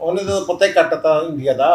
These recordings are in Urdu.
ਉਹਨੇ ਤਾਂ ਪਤਾ ਹੀ ਕੱਟਤਾ ਇੰਡੀਆ ਦਾ।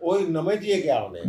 ਉਹ ਨਵੇਂ ਜੀ ਗਿਆ ਉਹਨੇ।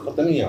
ਖਤਮ ਹੀ ਆ।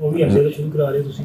ਉਹ ਵੀ ਅੰਡੇ ਤੋਂ ਸ਼ੁਰੂ ਕਰਾ ਰਹੇ ਤੁਸੀਂ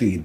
3,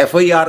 FIR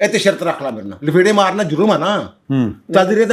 ਇਹ ਤੇ ਸ਼ਰਤ ਰੱਖ ਲੈ ਮੇਰੇ ਨਾਲ। ਲਫੇੜੇ ਮਾਰਨਾ ਜੁਰਮ ਹੈ ਨਾ, ਤਾਜ਼ਰੀਤ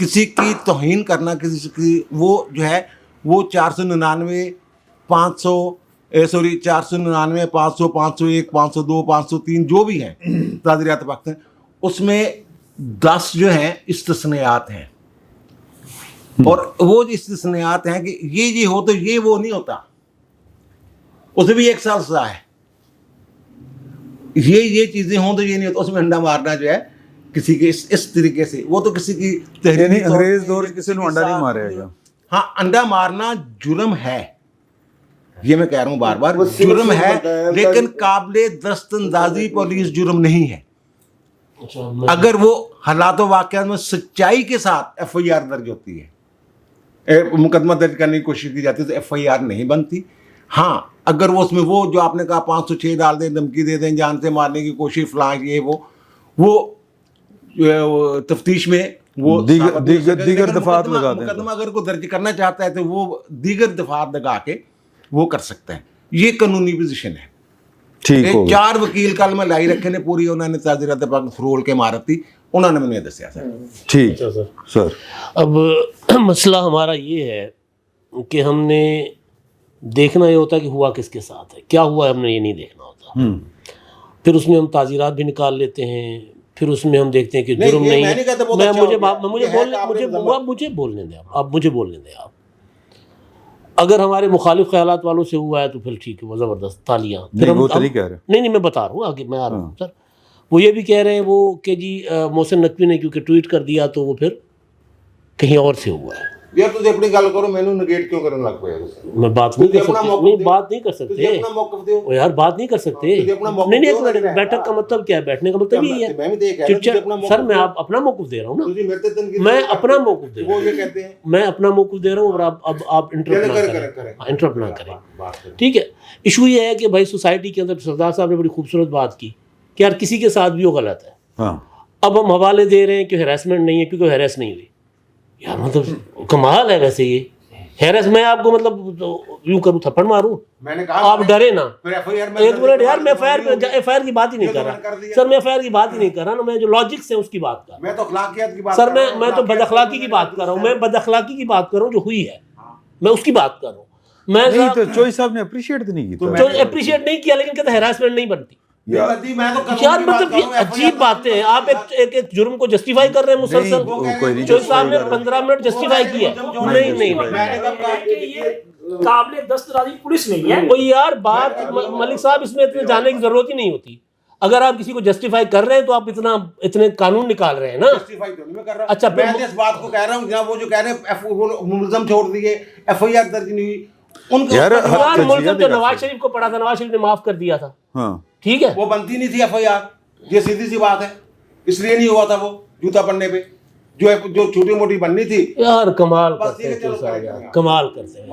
کسی کی توہین کرنا، کسی کی وہ جو ہے وہ 499 500 499 500 501 502 503 جو بھی ہیں تعزیرات پاکستان، اس میں 10 جو ہیں استثنیات ہیں، اور وہ جو استثنیات ہیں کہ یہ ہو تو یہ وہ نہیں ہوتا، اسے بھی 1 سال سزا ہے، یہ چیزیں ہوں تو یہ نہیں ہوتا، اس میں انڈا مارنا جو ہے کسی کے اس طریقے سے، وہ تو کسی کی یعنی انگریز دور کسی نے انڈا نہیں مارے گا. ہاں انڈا مارنا جرم ہے، یہ میں کہہ رہا ہوں بار بار جرم ہے، لیکن قابل دست اندازی پولیس جرم نہیں ہے. اگر وہ حالات و واقعات میں سچائی کے ساتھ ایف آئی آر درج ہوتی ہے، مقدمہ درج کرنے کی کوشش کی جاتی ہے، تو ایف آئی آر نہیں بنتی. ہاں اگر وہ اس میں وہ جو آپ نے کہا 506 ڈال دیں، دھمکی دے دیں، جان سے مارنے کی کوشش، فلاں یہ وہ تفتیش میں وہ دیگر دفعات لگا دیں. مقدمہ اگر کوئی درج کرنا چاہتا ہے تو وہ دیگر دفعات لگا کے وہ کر سکتے ہیں. یہ قانونی پوزیشن ہے. ٹھیک ہو گیا. 4 وکیل کل میں لائی رکھے نے پوری، انہوں نے تعزیرات پاک فرول کے مارت تھی، انہوں نے مجھے دسیا سر. ٹھیک سر. اب مسئلہ ہمارا یہ ہے کہ ہم نے دیکھنا یہ ہوتا ہے کہ ہوا کس کے ساتھ ہے، کیا ہوا ہے ہم نے یہ نہیں دیکھنا ہوتا. پھر اس میں ہم تعزیرات بھی نکال لیتے ہیں، پھر اس میں ہم دیکھتے ہیں کہ جرم نہیں ہے. مجھے بولنے دیں آپ، مجھے بولنے دیں آپ. اگر ہمارے مخالف خیالات والوں سے ہوا ہے تو پھر ٹھیک ہے، وہ زبردست تالیاں. نہیں میں بتا رہا ہوں، آگے میں آ رہا ہوں سر. وہ یہ بھی کہہ رہے ہیں وہ کہ جی محسن نقوی نے کیونکہ ٹویٹ کر دیا تو وہ پھر کہیں اور سے ہوا ہے. یار تجھے اپنی گل کرو، میں نے نگیٹ کیوں کرنے لگ پیا؟ میں بات نہیں کر سکتا. نہیں بات نہیں کر سکتے یار، بات نہیں کر سکتے. نہیں ایک منٹ، بیٹھک کا مطلب کیا ہے؟ بیٹھنے کا مطلب یہی ہے. سر میں اپنا موقف دے رہا ہوں نا، میں اپنا موقف دے رہا ہوں، میں اپنا موقف دے رہا ہوں، اور آپ انٹرپٹ نہ کریں. ٹھیک ہے. ایشو یہ ہے کہ بھائی سوسائٹی کے اندر سردار صاحب نے بڑی خوبصورت بات کی کہ یار کسی کے ساتھ بھی وہ غلط ہے. اب ہم حوالے دے رہے ہیں کہ ہیراسمنٹ نہیں ہے کیونکہ ہیراس نہیں ہوئی. یار مطلب کمال ہے ویسے یہ ہیرس. میں آپ کو مطلب یوں کروں تھپڑ ماروں، آپ ڈرے نا. ایک منٹ یار، میں ایف آئی آر کی بات ہی نہیں کر رہا سر، میں ایف آئی آر کی بات ہی نہیں کر رہا نا، میں جو لاجکس ہیں اس کی بات کر رہا ہوں سر. میں تو بد اخلاقی کی بات کر رہا ہوں، میں بد اخلاقی کی بات کر رہا ہوں جو ہوئی ہے، میں اس کی بات کر رہا ہوں. میں چوئی صاحب نے اپریشیٹ نہیں کیا، اپریشیٹ نہیں کیا، لیکن کہتے ہیراسمنٹ نہیں بنتی. یار مطلب یہ عجیب باتیں ہیں. آپ ایک جرم کو جسٹیفائی کر رہے ہیں مسلسل. چوہدری صاحب نے 15 منٹ جسٹیفائی کیا. نہیں قابل دسترازی پولیس نہیں ہے. کوئی یار بات ملک صاحب اس میں اتنے جانے کی ضرورت ہی نہیں ہوتی. اگر آپ کسی کو جسٹیفائی کر رہے ہیں تو آپ اتنے قانون نکال رہے ہیں نا. اچھا میں اس بات کو کہہ رہا ہوں جناب، وہ جو کہہ رہے ہیں ملزم چھوڑ دیے، ایف آئی آر درج نہیں ہوئی، ان کو ملزم تو نواز شریف کو پڑا تھا، نواز شریف نے معاف کر دیا تھا. ٹھیک ہے، وہ بنتی نہیں تھی ایف آئی آر، یہ سیدھی سی بات ہے، اس لیے نہیں ہوا تھا. وہ جوتا پڑنے پہ جو چھوٹی موٹی بننی تھی. یار کمال کرتے ہیں، کمال کرتے ہیں.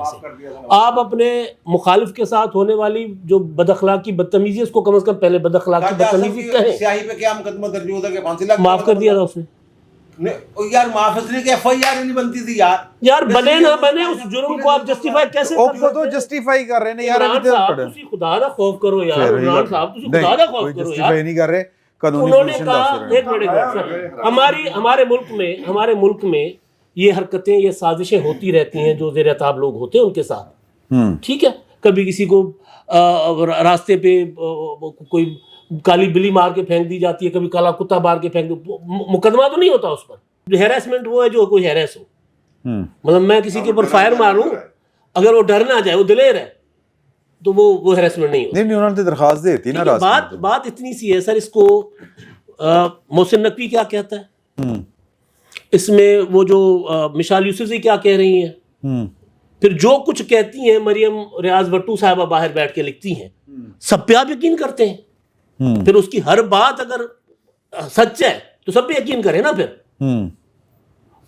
آپ اپنے مخالف کے ساتھ ہونے والی جو بد اخلاقی بدتمیزی، اس کو کم از کم پہلے بد اخلاقی بدتمیزی کہیں. سیاہی پہ کیا مقدمہ درج ہوتا کہ 5 لاکھ معاف کر دیا تھا اس نے. یار معاف اس لیے کہ ایف آئی آر نہیں بنتی تھی. یار بنے نہ بنے اس جرم کو آپ جسٹیفائی کیسے کر سکتے؟ تو جسٹیفائی کر رہے ہیں یار. تسی خدا نہ خوف کرو یار، عمران صاحب تسی خدا نہ خوف کرو یار. نہیں کر رہے. انہوں نے کہا ایک منٹ، ہمارے ملک میں یہ حرکتیں، یہ سازشیں ہوتی رہتی ہیں جو زیر عتاب لوگ ہوتے ہیں ان کے ساتھ. ٹھیک ہے، کبھی کسی کو راستے پہ کوئی کالی بلی مار کے پھینک دی جاتی ہے، کبھی کالا کتا مار کے پھینک دی. مقدمہ تو نہیں ہوتا اس پر. ہیراسمنٹ وہ ہے جو کوئی ہیراس ہو. مطلب میں کسی کے اوپر فائر ماروں، اگر وہ ڈر نہ جائے، وہ دلیر ہے، تو وہ ہیراسمنٹ نہیں ہوتی. نہیں انہوں نے درخواست دیتی نا. بات اتنی سی ہے سر. اس کو محسن نقوی کیا کہتا ہے، اس میں وہ جو مشال یوسفزئی کیا کہہ رہی ہیں، پھر جو کچھ کہتی ہیں مریم ریاض بٹو صاحبہ باہر بیٹھ کے لکھتی ہیں، سب پہ آپ یقین کرتے ہیں. پھر اس کی ہر بات اگر سچ ہے تو سب پہ یقین کریں نا. پھر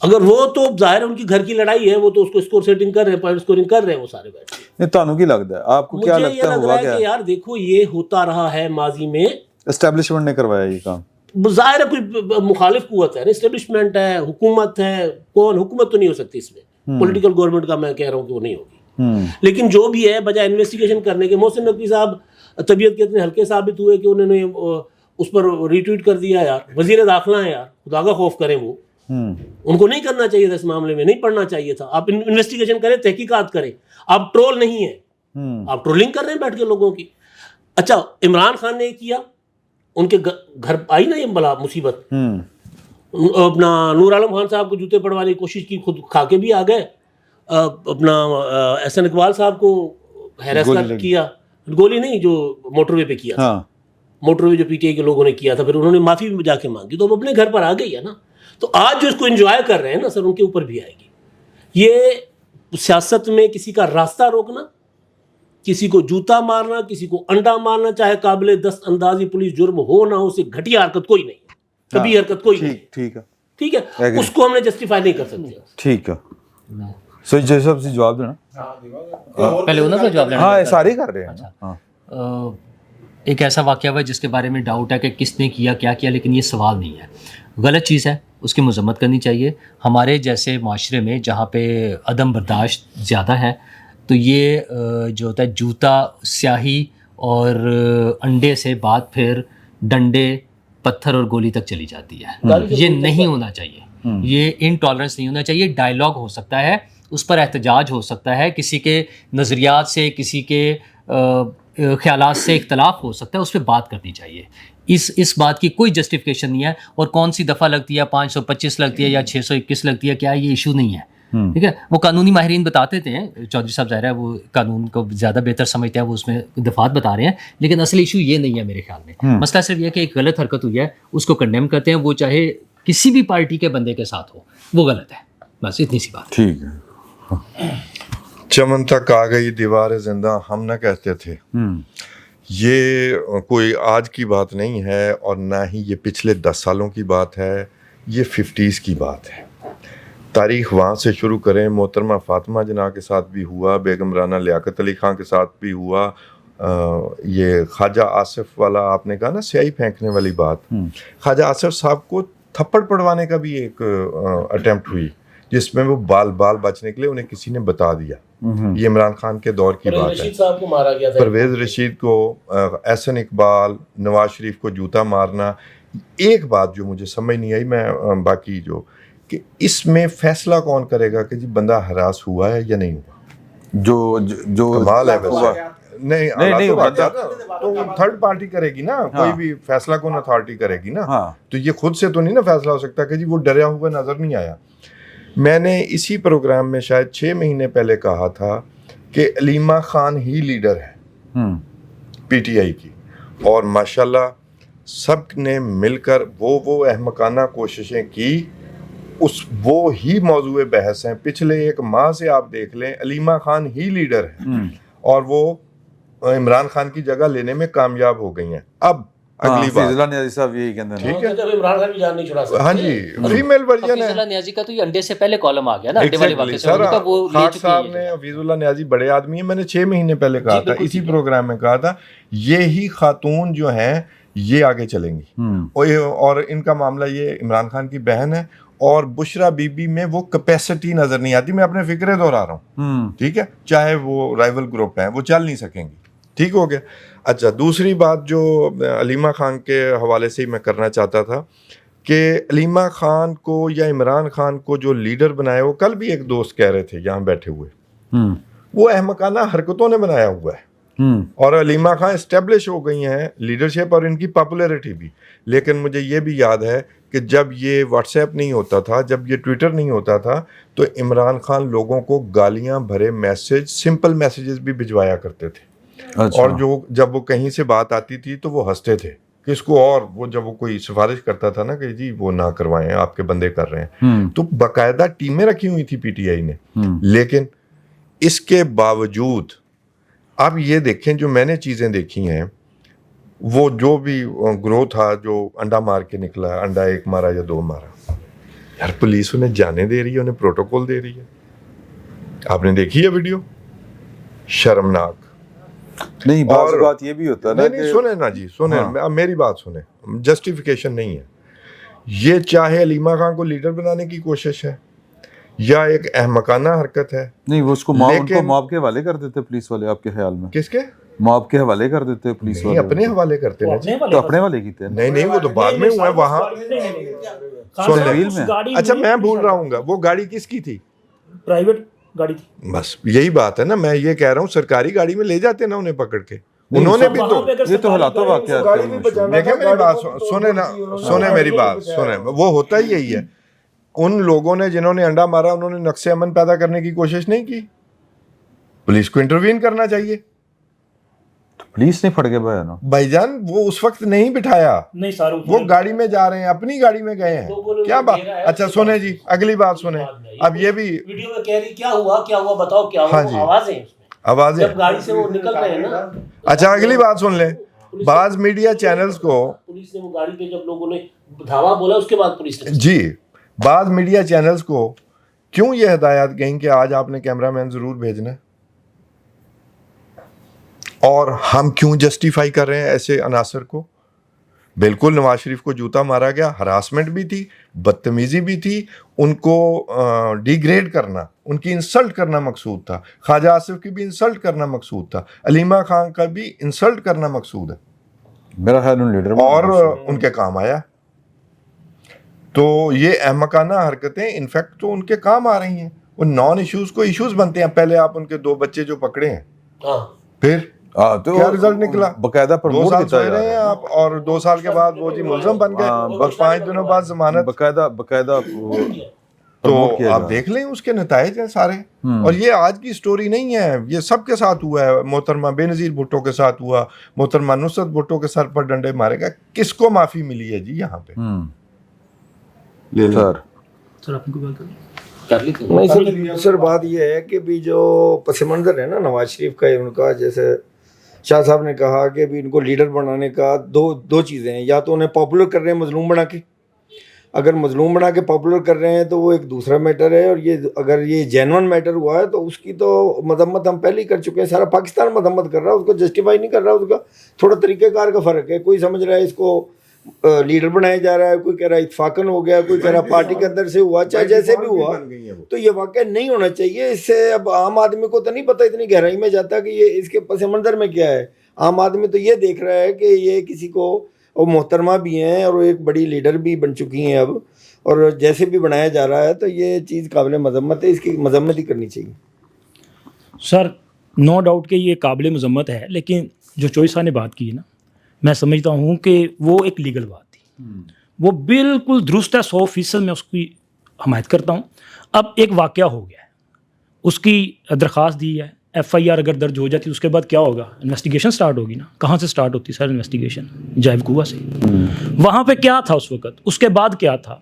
اگر وہ تو ظاہر ہے ان کی گھر کی لڑائی ہے، وہ تو اس کو اسکور سیٹنگ کر رہے ہیں، پوائنٹ اسکورنگ کر رہے ہیں وہ سارے بیٹھ کے. نہیں تانوں کی لگتا ہے، آپ کو کیا لگتا ہے؟ مجھے یہ لگ رہا ہے کہ یار دیکھو یہ ہوتا رہا ہے ماضی میں. اسٹیبلشمنٹ نے کروایا یہ کام. ظاہر ہے کوئی مخالف قوت ہے، اسٹیبلشمنٹ ہے، حکومت ہے. کون حکومت تو نہیں ہو سکتی اس میں، پولیٹیکل گورنمنٹ کا میں کہہ رہا ہوں کہ وہ نہیں ہوگی. لیکن جو بھی ہے بجائے انویسٹیگیشن کرنے کے، محسن نقوی صاحب طبیعت کے اتنے ہلکے ثابت ہوئے کہ انہوں نے اس پر ری ٹویٹ کر دیا. یار وزیر داخلہ ہیں یار، خدا کا خوف کریں وہ. ان کو نہیں کرنا چاہیے تھا اس معاملے میں, نہیں پڑھنا چاہیے تھا. آپ انویسٹیگیشن کریں, تحقیقات کریں, آپ ٹرول نہیں ہیں, آپ ٹرولنگ کر رہے ہیں بیٹھ کے لوگوں کی. اچھا عمران خان نے کیا, ان کے گھر آئی نا یہ بلا مصیبت, اپنا نور عالم خان صاحب کو جوتے پڑوانے کی کوشش کی, خود کھا کے بھی آ گئے. اپنا احسن اقبال صاحب کو ہیراس کیا, گولی نہیں جو موٹر وے پہ کیا تھا, موٹر وے جو پی ٹی آئی کے لوگوں نے کیا تھا, پھر انہوں نے معافی بھی جا کے مانگی, تو اب اپنے گھر پر آ گئی ہے نا. تو آج جو اس کو انجوائے کر رہے ہیں نا سر, ان کے اوپر بھی آئے گی. یہ سیاست میں کسی کا راستہ روکنا, کسی کو جوتا مارنا, کسی کو انڈا مارنا, چاہے قابل دست اندازی پولیس جرم ہو نہ ہو, اسے گھٹیا حرکت کوئی نہیں, کبھی حرکت کوئی نہیں. ٹھیک ہے, اس کو ہم نے جسٹیفائی نہیں کر سکتے. ٹھیک ہے, سو جی صاحب سے جواب دینا, پہلے انہوں نے جواب لینا. ہاں سارے کر رہے ہیں. ایک ایسا واقعہ ہوا جس کے بارے میں ڈاؤٹ ہے کہ کس نے کیا, کیا کیا, لیکن یہ سوال نہیں ہے, غلط چیز ہے, اس کی مذمت کرنی چاہیے. ہمارے جیسے معاشرے میں جہاں پہ عدم برداشت زیادہ ہے, تو یہ جو ہوتا ہے جوتا سیاہی اور انڈے سے بات پھر ڈنڈے پتھر اور گولی تک چلی جاتی ہے. یہ نہیں ہونا چاہیے, یہ انٹالرنس نہیں ہونا چاہیے. ڈائیلاگ ہو سکتا ہے, اس پر احتجاج ہو سکتا ہے, کسی کے نظریات سے کسی کے خیالات سے اختلاف ہو سکتا ہے, اس پہ بات کرنی چاہیے. اس بات کی کوئی جسٹیفیکیشن نہیں ہے. اور کون سی دفعہ لگتی ہے, 525 لگتی ہے یا 621 لگتی ہے, کیا یہ ایشو نہیں ہے. ٹھیک ہے, وہ قانونی ماہرین بتاتے تھے, چودھری صاحب ظاہر ہے وہ قانون کو زیادہ بہتر سمجھتے ہیں, وہ اس میں دفعات بتا رہے ہیں, لیکن اصل ایشو یہ نہیں ہے میرے خیال میں. مسئلہ صرف یہ کہ ایک غلط حرکت ہوئی ہے, اس کو کنڈیم کرتے ہیں, وہ چاہے کسی بھی پارٹی کے بندے کے ساتھ ہو, وہ غلط ہے. بس اتنی سی بات. ٹھیک ہے. چمن تک آ گئی دیوار زندہ, ہم نہ کہتے تھے. یہ کوئی آج کی بات نہیں ہے, اور نہ ہی یہ پچھلے 10 سالوں کی بات ہے, یہ 50s کی بات ہے. تاریخ وہاں سے شروع کریں. محترمہ فاطمہ جناح کے ساتھ بھی ہوا, بیگم رانا لیاقت علی خان کے ساتھ بھی ہوا. یہ خواجہ آصف والا آپ نے کہا نا, سیاہی پھینکنے والی بات, خواجہ آصف صاحب کو تھپڑ پڑوانے کا بھی ایک اٹیمپٹ ہوئی, جس میں وہ بال بچ نکلے, انہیں کسی نے بتا دیا. یہ عمران خان کے دور کی بات ہے. رشید صاحب کو مارا گیا تھا, پرویز رشید کو, احسن اقبال, نواز شریف کو جوتا مارنا. ایک بات جو مجھے سمجھ نہیں آئی, میں باقی جو کہ اس میں فیصلہ کون کرے گا کہ جی بندہ ہراس ہوا ہے یا نہیں ہوا. جو کمال ہے نہیں تو تھرڈ پارٹی کرے گی نا, کوئی بھی فیصلہ کون اتھارٹی کرے گی نا, تو یہ خود سے تو نہیں نا فیصلہ ہو سکتا کہ جی وہ ڈریا ہوا نظر نہیں آیا. میں نے اسی پروگرام میں شاید 6 مہینے پہلے کہا تھا کہ علیمہ خان ہی لیڈر ہے پی ٹی آئی کی, اور ماشاءاللہ سب نے مل کر وہ احمقانہ کوششیں کی. وہ ہی موضوع بحث ہیں. پچھلے 1 ماہ سے آپ دیکھ لیں, علیمہ خان ہی لیڈر ہے, اور وہ عمران خان کی جگہ لینے میں کامیاب ہو گئی ہیں. اب اگلی بات, فیض اللہ نیازی صاحب یہی کہتے ہیں, ٹھیک ہے, عمران خان بھی جان نہیں چھڑا سکتے. ہاں جی, فیمیل ورژن ہے. حفیظ اللہ نیازی کا تو یہ انڈے سے پہلے کالم آ گیا نا, انڈے والے واقعے سے. خاک صاحب نے, حفیظ اللہ نیازی بڑے آدمی ہیں, میں نے 6 مہینے پہلے کہا تھا, اسی پروگرام میں کہا تھا, یہی خاتون جو ہیں یہ آگے چلیں گی. اور ان کا معاملہ یہ عمران خان کی بہن ہے, اور بشرا بی بی میں وہ کیپیسٹی نظر نہیں آتی. میں اپنے فکرے دہرا رہا ہوں, ٹھیک ہے, چاہے وہ رائیول گروپ ہیں, وہ چل نہیں سکیں گی. ٹھیک ہو گیا. اچھا, دوسری بات جو علیمہ خان کے حوالے سے ہی میں کرنا چاہتا تھا کہ علیمہ خان کو یا عمران خان کو جو لیڈر بنایا, وہ کل بھی ایک دوست کہہ رہے تھے یہاں بیٹھے ہوئے, وہ احمقانہ حرکتوں نے بنایا ہوا ہے. اور علیمہ خان اسٹیبلش ہو گئی ہیں لیڈرشپ اور ان کی پاپولیرٹی بھی. لیکن مجھے یہ بھی یاد ہے کہ جب یہ واٹس ایپ نہیں ہوتا تھا, جب یہ ٹویٹر نہیں ہوتا تھا, تو عمران خان لوگوں کو گالیاں بھرے میسج, سمپل میسیجز بھی بھجوایا کرتے تھے. اور جب وہ کہیں سے بات آتی تھی تو وہ ہنستے تھے کہ اس کو, اور وہ جب وہ کوئی سفارش کرتا تھا نا کہ جی وہ نہ کروائیں, آپ کے بندے کر رہے ہیں, تو باقاعدہ ٹیمیں رکھی ہوئی تھی پی ٹی آئی نے. لیکن اس کے باوجود آپ یہ دیکھیں, جو میں نے چیزیں دیکھی ہیں, وہ جو بھی گروہ تھا جو انڈا مار کے نکلا, انڈا 1 مارا یا 2 مارا, یار پولیس انہیں جانے دے رہی ہے, انہیں پروٹوکول دے رہی ہے. آپ نے دیکھی ہے ویڈیو, شرمناک. نہیں, بات یہ بھی ہوتا ہے نا, نہیں سنیں نا جی, سنیں, میری بات سنیں, جسٹیفیکیشن نہیں ہے یہ. چاہے علیمہ خان کو لیڈر بنانے کی کوشش ہے یا ایک احمقانہ حرکت ہے. نہیں, وہ اس کو موب کے حوالے کر دیتے پولیس والے, آپ کے خیال میں؟ کس کے موب کے حوالے کر دیتے پولیس والے؟ اپنے حوالے کرتے ہیں. تو اپنے والے کیتے ہیں. نہیں, وہ تو بعد میں ہوا ہے. وہاں سن ریل لیں. میں گاڑی اچھا میں بھول رہا ہوں گا وہ گاڑی کس کی تھی؟ پرائیویٹ گاڑی تھی. بس یہی بات ہے نا, میں یہ کہہ رہا ہوں سرکاری گاڑی میں لے جاتے نا انہیں پکڑ کے, انہوں نے بھی تو یہ تو حالاتوں واقعات گاڑی بھی بچانا دیکھیں میری بات سنیں نا, سنیں میری بات بچایا. سنیں, وہ ہوتا ہی یہی ہے. ان لوگوں نے جنہوں نے انڈا مارا انہوں نے نقص امن پیدا کرنے کی کوشش نہیں کی, پولیس کو انٹروین کرنا چاہیے. پولیس نہیں پھڑ کے بھائی نا بھائی جان وہ اس وقت نہیں بٹھایا, نہیں سارے وہ گاڑی میں جا رہے ہیں, اپنی گاڑی میں گئے ہیں. کیا بات, اچھا سنیں جی اگلی بات سنیں. اب یہ بھی ویڈیو میں کہہ رہی کیا ہوا بتاؤ کیا ہاں ہوا, جی. آوازیں ہیں اس میں آوازیں. جب گاڑی سے وہ نکل رہے ہیں نا. اچھا اگلی بات سن لیں. بعض میڈیا چینلز کو پولیس نے وہ گاڑی پہ جب لوگوں نے دھاوا بولا اس کے بعد پولیس نے جی بعض میڈیا چینلز کو کیوں یہ ہدایات گئیں کہ آج آپ نے کیمرہ مین ضرور بھیجنا ہے, اور ہم کیوں جسٹیفائی کر رہے ہیں ایسے عناصر کو؟ بالکل نواز شریف کو جوتا مارا گیا, ہراسمنٹ بھی تھی, بدتمیزی بھی تھی, ان کو ڈی گریڈ کرنا, ان کی انسلٹ کرنا مقصود تھا. خواجہ آصف کی بھی انسلٹ کرنا مقصود تھا, علیمہ خان کا بھی انسلٹ کرنا مقصود ہے, میرا خیال ان لیڈر اور ان کے کام آیا. تو یہ احمقانہ حرکتیں انفیکٹ تو ان کے کام آ رہی ہیں. وہ نان ایشوز کو ایشوز بنتے ہیں. پہلے آپ ان کے 2 بچے جو پکڑے ہیں, پھر تو کیا رزلٹ نکلا؟ باقاعدہ 2 پروموٹ سال کیتا سوئے رہے ہیں آپ, اور 2 سال کے بعد وہ جی ملزم بن گئے, بس 5 دنوں بعد ضمانت. باقاعدہ تو آپ دیکھ لیں اس کے نتائج ہیں سارے. اور یہ آج کی سٹوری نہیں ہے, یہ سب کے ساتھ ہوا ہے. محترمہ بے نظیر بھٹو کے ساتھ ہوا, محترمہ نصرت بھٹو کے سر پر ڈنڈے مارے گا. کس کو معافی ملی ہے جی یہاں پہ؟ سر آپ کو کر لی نہیں سر بات یہ ہے کہ بھی جو پس منظر ہے نا نواز شریف کا, ان کا جیسے شاہ صاحب نے کہا کہ بھی ان کو لیڈر بنانے کا دو چیزیں ہیں. یا تو انہیں پاپولر کر رہے ہیں مظلوم بنا کے, اگر مظلوم بنا کے پاپولر کر رہے ہیں تو وہ ایک دوسرا میٹر ہے, اور یہ اگر یہ جینون میٹر ہوا ہے تو اس کی تو مذمت ہم پہلے ہی کر چکے ہیں. سارا پاکستان مذمت کر رہا ہے, اس کو جسٹیفائی نہیں کر رہا. اس کا تھوڑا طریقہ کار کا فرق ہے. کوئی سمجھ رہا ہے اس کو لیڈر بنایا جا رہا ہے, کوئی کہہ رہا ہے اتفاقاً ہو گیا, کوئی کہہ رہا پارٹی کے اندر سے ہوا, چاہے جیسے بھی ہوا. تو یہ واقعہ نہیں ہونا چاہیے. اس سے اب عام آدمی کو تو نہیں پتہ اتنی گہرائی میں جاتا کہ یہ اس کے پس منظر میں کیا ہے. عام آدمی تو یہ دیکھ رہا ہے کہ یہ کسی کو, اور محترمہ بھی ہیں اور وہ ایک بڑی لیڈر بھی بن چکی ہیں اب, اور جیسے بھی بنایا جا رہا ہے تو یہ چیز قابل مذمت ہے. اس کی مذمت ہی کرنی چاہیے. سر نو ڈاؤٹ کہ یہ قابل مذمت ہے, لیکن جو چوئی صاحب نے بات کی ہے نا, میں سمجھتا ہوں کہ وہ ایک لیگل بات تھی, وہ بالکل درست ہے, 100% میں اس کی حمایت کرتا ہوں. اب ایک واقعہ ہو گیا ہے, اس کی درخواست دی ہے, FIR اگر درج ہو جاتی اس کے بعد کیا ہوگا؟ انویسٹیگیشن سٹارٹ ہوگی نا. کہاں سے سٹارٹ ہوتی سر انویسٹیگیشن؟ جائب کنواں سے. وہاں پہ کیا تھا اس وقت, اس کے بعد کیا تھا,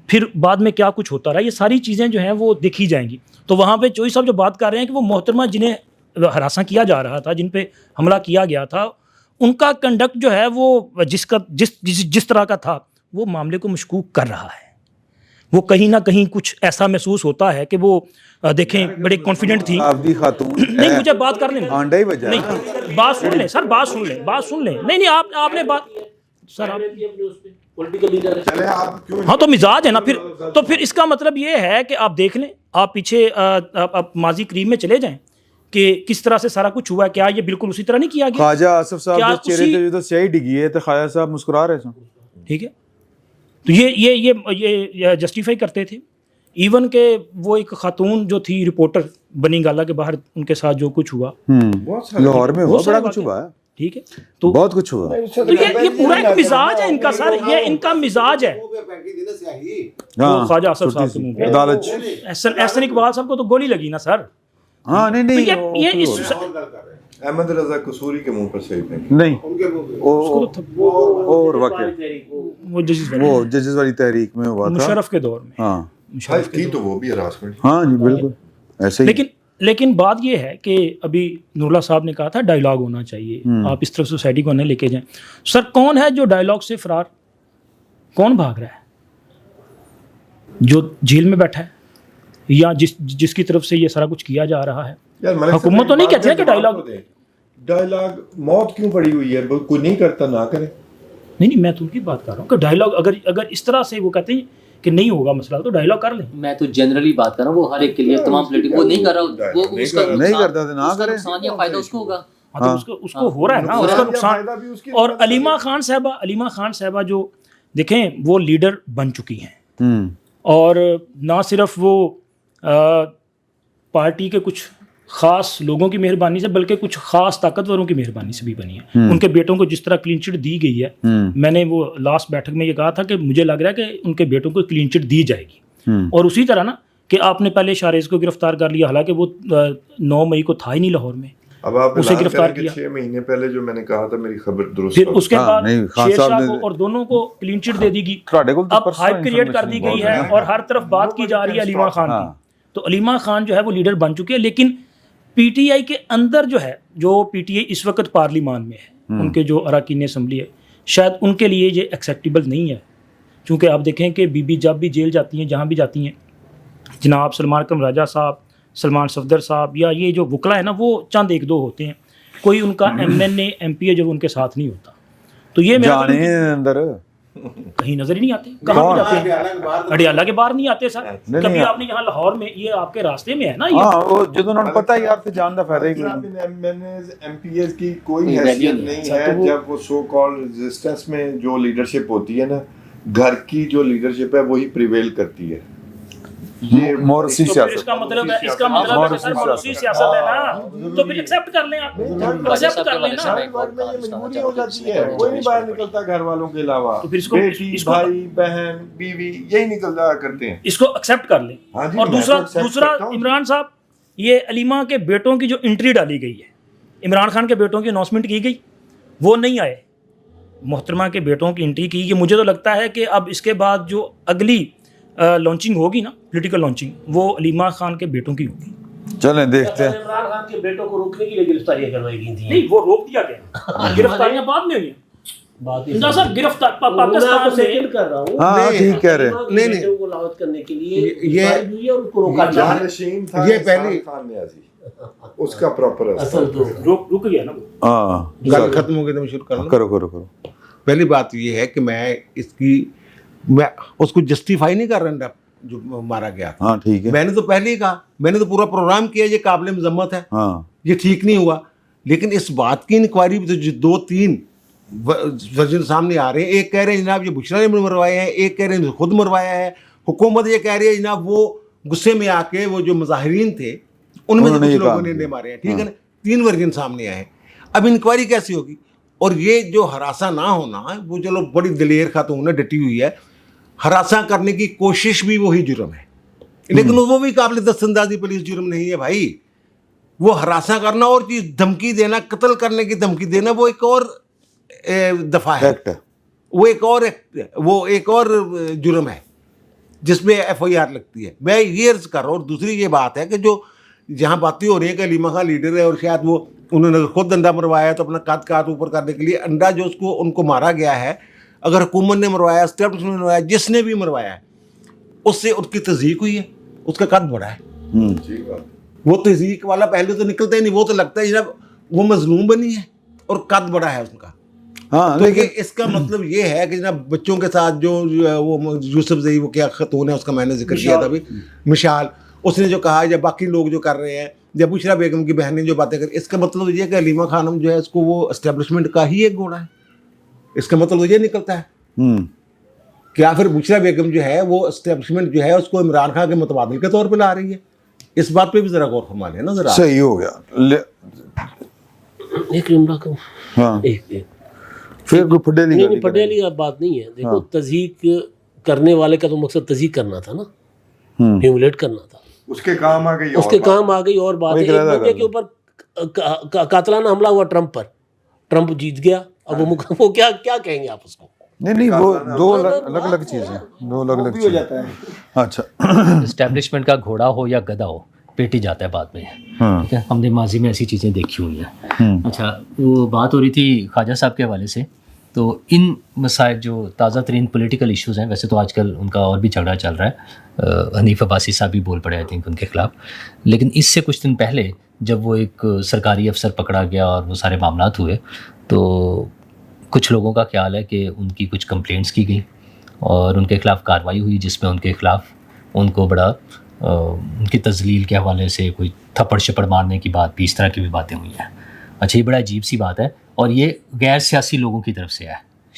پھر بعد میں کیا کچھ ہوتا رہا, یہ ساری چیزیں جو ہیں وہ دیکھی جائیں گی. تو وہاں پہ چوئی صاحب جو بات کر رہے ہیں کہ وہ محترمہ جنہیں ہراساں کیا جا رہا تھا, جن پہ حملہ کیا گیا تھا, ان کا کنڈکٹ جو ہے وہ جس طرح کا تھا وہ معاملے کو مشکوک کر رہا ہے. وہ کہیں نہ کہیں کچھ ایسا محسوس ہوتا ہے کہ وہ دیکھیں بڑے کانفیڈنٹ تھی. نہیں مجھے بات کر لیں, نہیں بات سن لیں سر, بات سن لیں. نہیں آپ نے بات سر ہاں تو مزاج ہے نا پھر, تو پھر اس کا مطلب یہ ہے کہ آپ دیکھ لیں, آپ پیچھے ماضی قریب میں چلے جائیں کہ کس طرح سے سارا کچھ ہوا ہے. کیا یہ بالکل اسی طرح نہیں کیا گیا؟ خواجہ آصف صاحب کے چہرے پہ جو سیاہی ڈگی ہے تو خواجہ صاحب مسکرا رہے ہیں. ٹھیک ہے, تو یہ جسٹیفائی کرتے تھے. ایون کہ وہ ایک خاتون جو تھی رپورٹر بنی گالا کے باہر, ان کے ساتھ جو کچھ ہوا لاہور میں ہوا, بڑا کچھ ہوا ہے. ٹھیک ہے, تو بہت کچھ ہوا. تو یہ پورا ایک مزاج ہے ان کا سر, یہ ان کا مزاج ہے. خواجہ آصف صاحب کے منہ پہ عدالت احسن اقبال صاحب کو تو گولی لگی نا سر. ہاں نہیں احمد رضا قصوری کے منہ پر صحیح نہیں, اور واقعہ وہ ججز والی تحریک میں ہوا تھا مشرف کے دور میں. ہاں کی تو وہ بھی ہراسمنٹ. ہاں جی بالکل ایسے ہی. لیکن بات یہ ہے کہ ابھی نوراللہ صاحب نے کہا تھا ڈائیلاگ ہونا چاہیے, آپ اس طرف سوسائٹی کو نہ لے کے جائیں. سر کون ہے جو ڈائیلاگ سے فرار, کون بھاگ رہا ہے؟ جو جیل میں بیٹھا ہے یا جس کی طرف سے یہ سارا کچھ کیا جا رہا ہے؟ حکومت تو نہیں کہتی ہے کہ ڈائیلاگ موت کیوں پڑی ہوئی ہے, کوئی نہیں کرتا نہ کرے. نہیں میں تو ان کی بات کر رہا ہوں کہ ڈائیلاگ اگر اس طرح سے وہ کہتے ہیں کہ نہیں ہوگا مسئلہ تو ڈائیلاگ کر لیں. میں تو جنرلی بات کر رہا ہوں, وہ ہر ایک کے لیے تمام پولیٹک وہ نہیں کر رہا, وہ نہیں کرتا تو نہ کرے. نقصان یا فائدہ اس کو ہوگا. اس کو ہو رہا ہے نا, اس کا نقصان. اور علیمہ خان صاحبہ جو دیکھیں وہ لیڈر بن چکی ہیں, اور نہ صرف وہ پارٹی کے کچھ خاص لوگوں کی مہربانی سے بلکہ کچھ خاص طاقتوروں کی مہربانی سے بھی بنی ہے. ان کے بیٹوں کو جس طرح کلین چٹ دی گئی ہے, میں نے وہ لاسٹ بیٹھک میں یہ کہا تھا کہ مجھے لگ رہا ہے کہ ان کے بیٹوں کو کلین چٹ دی جائے گی. اور اسی طرح نا کہ آپ نے پہلے شاریز کو گرفتار کر لیا, حالانکہ وہ 9 مئی کو تھا ہی نہیں لاہور میں, اب آپ اسے گرفتار کیا. 6 مہینے پہلے جو میں نے کہا تھا میری خبر درست, پھر اس کے بعد شیر شاہ کو اور دونوں کو کلین چٹ دے دی گی. اب ہائپ کریٹ کر دی گئی ہے اور ہر طرف بات کی جا رہی ہے علیمہ خان کی. تو علیمہ خان جو ہے وہ لیڈر بن چکے ہیں, لیکن پی ٹی آئی کے اندر جو ہے, جو پی ٹی آئی اس وقت پارلیمان میں ہے, ان کے جو اراکین اسمبلی ہے, شاید ان کے لیے یہ ایکسیپٹیبل نہیں ہے. چونکہ آپ دیکھیں کہ بی بی جب بھی جیل جاتی ہیں, جہاں بھی جاتی ہیں, جناب سلمان اکرم راجہ صاحب, سلمان صفدر صاحب, یا یہ جو وکلا ہے نا, وہ چند ایک دو ہوتے ہیں, کوئی ان کا M N A M P A جو ان کے ساتھ نہیں ہوتا. تو یہ اندر کہیں نظر ہی نہیں آتے. کہاں پہ جاتے ہیں؟ اڈیالہ کے باہر نہیں آتے سر. کبھی آپ نے یہاں لاہور میں, یہ آپ کے راستے میں ہے نا, جدوں انہوں نے پتہ ہی آپ سے جان دا فائدہ ہی ایم پی ایس کی کوئی حیثیت نہیں ہے. جب وہ سو کال ریزسٹنس میں جو لیڈرشپ ہوتی ہے نا, گھر کی جو لیڈرشپ ہے وہی پریویل کرتی ہے. یہ مورسی سیاست, اس کا مطلب ہے سر مورسی سیاست ہے نا, تو پھر ایکسیپٹ کر لیں آپ, ایکسیپٹ کر لیں نا. مجبوری ہو جاتی ہے, کوئی نہیں باہر نکلتا گھر والوں کے علاوہ, بیٹی بھائی بہن بیوی یہی نکلتا کرتے ہیں. اس کو ایکسیپٹ کر لیں. اور دوسرا عمران صاحب, یہ علیمہ کے بیٹوں کی جو انٹری ڈالی گئی ہے, عمران خان کے بیٹوں کی اناؤنسمنٹ کی گئی, وہ نہیں آئے. محترمہ کے بیٹوں کی انٹری کی, مجھے تو لگتا ہے کہ اب اس کے بعد جو اگلی لانچنگ ہوگی نا, پولیٹیکل لانچنگ, وہ علیمہ خان کے بیٹوں کی ہوگی. چلیں دیکھتے ہیں. عمران خان کے بیٹوں کو روکنے کے لیے گرفتاریاں کروائی گئی تھیں. نہیں, وہ روک دیا گیا, گرفتاریاں بعد میں ہوئی. صاحب گرفتار پاکستان سے کر رہا ہوں, ہاں ٹھیک کہہ رہے ہیں. نہیں کو لاوت کرنے کے لیے یہ پہلی اس کا پراپر رک گیا نا. ہاں گل ختم ہو گئی تو میں شروع کروں. کرو. پہلی بات یہ ہے کہ میں اس کو جسٹیفائی نہیں کر رہا جو مارا گیا. ہاں ٹھیک ہے, میں نے تو پہلے ہی کہا, میں نے تو پورا پروگرام کیا, یہ قابل مذمت ہے, ہاں یہ ٹھیک نہیں ہوا. لیکن اس بات کی انکوائری جو 2-3 ورژن سامنے آ رہے ہیں, ایک کہہ رہے ہیں جناب یہ بشرا نے مروایا ہے, ایک کہہ رہے ہیں خود مروایا ہے, حکومت یہ کہہ رہی ہے جناب وہ غصے میں آ کے وہ جو مظاہرین تھے ان میں سے کچھ لوگوں نے مارے ہیں. ٹھیک ہے نا, 3 ورژن سامنے آئے ہیں. اب انکوائری کیسی ہوگی؟ اور یہ جو ہراساں نہ ہونا, وہ چلو بڑی دلیر خاتون ہے, ڈٹی ہوئی ہے, ہراساں کرنے کی کوشش بھی وہی جرم ہے, لیکن وہ بھی قابل دست اندازی پولیس جرم نہیں ہے بھائی. وہ ہراساں کرنا اور چیز, دھمکی دینا, قتل کرنے کی دھمکی دینا, وہ ایک اور دفعہ ہے, وہ ایک اور جرم ہے جس میں FIR لگتی ہے. میں یہ عرض کر رہا ہوں. اور دوسری یہ بات ہے کہ جو جہاں باتیں ہو رہی ہیں کہ علیمہ خان لیڈر ہے اور شاید وہ انہوں نے خود انڈا مروایا تو اپنا قد اوپر کرنے کے لیے, انڈا جو ان کو مارا گیا ہے, اگر حکومت نے مروایا, اسٹیبلشمنٹ نے مروایا, جس نے بھی مروایا ہے, اس سے ان کی تصدیق ہوئی ہے, اس کا قد بڑا ہے. وہ تصدیق والا پہلے تو نکلتا ہی نہیں, وہ تو لگتا ہے جناب وہ مظلوم بنی ہے اور قد بڑا ہے اس کا. ہاں لیکن اس کا مطلب یہ ہے کہ جناب بچوں کے ساتھ جو وہ یوسف زئی, وہ کیا خاتون ہے اس کا میں نے ذکر کیا تھا ابھی, مشال, اس نے جو کہا, یا باقی لوگ جو کر رہے ہیں, یا بشرا بیگم کی بہنیں جو باتیں کر, اس کا مطلب یہ ہے کہ علیمہ خانم جو ہے اس کو وہ اسٹیبلشمنٹ کا ہی ایک گھوڑا ہے. اس کا مطلب یہ نکلتا ہے کیا پھر بشرا بیگم جو ہے وہ اسٹیبلشمنٹ جو ہے اس کو عمران خان کے متبادل کے طور پہ لا رہی ہے. اس بات پہ بھی ذرا غور فرما لیں نا ذرا. صحیح ہو گیا. ایک عمران خان, ہاں ایک پھر کوئی پھڈے والی بات نہیں ہے. دیکھو, تضحیق کرنے والے کا تو مقصد تضحیق کرنا تھا نا, ہیوملیٹ کرنا تھا. اس کے کام آ گئی, اس کے کام آ گئی. اور بات ہے, ایک بندے کے اوپر قاتلانہ حملہ ہوا ٹرمپ پر, ٹرمپ جیت گیا. اب وہ کیا کہیں گے آپ اس کو؟ نہیں, وہ 2 الگ چیزیں, 2 الگ چیزیں. اچھا, اسٹیبلشمنٹ کا گھوڑا ہو یا گدھا ہو, پیٹ ہی جاتا ہے بعد میں. ٹھیک ہے, ہم نے ماضی میں ایسی چیزیں دیکھی ہوئی ہیں. اچھا, وہ بات ہو رہی تھی خواجہ صاحب کے حوالے سے. تو ان مسائل جو تازہ ترین پولیٹیکل ایشوز ہیں, ویسے تو آج کل ان کا اور بھی جھگڑا چل رہا ہے, حنیف عباسی صاحب بھی بول پڑے آئی تھنک ان کے خلاف, لیکن اس سے کچھ دن پہلے جب وہ ایک سرکاری افسر پکڑا گیا اور وہ سارے معاملات ہوئے, تو کچھ لوگوں کا خیال ہے کہ ان کی کچھ کمپلینٹس کی گئی اور ان کے خلاف کارروائی ہوئی, جس میں ان کے خلاف ان کو بڑا ان کی تذلیل کے حوالے سے کوئی تھپڑ شپڑ مارنے کی بات بھی, اس طرح کی بھی باتیں ہوئی ہیں. اچھا, یہ بڑا عجیب سی بات ہے, اور یہ غیر سیاسی لوگوں کی طرف سے ہے,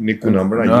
ਨਿੱਕੂ ਨਾ ਬਣਾਈਏ,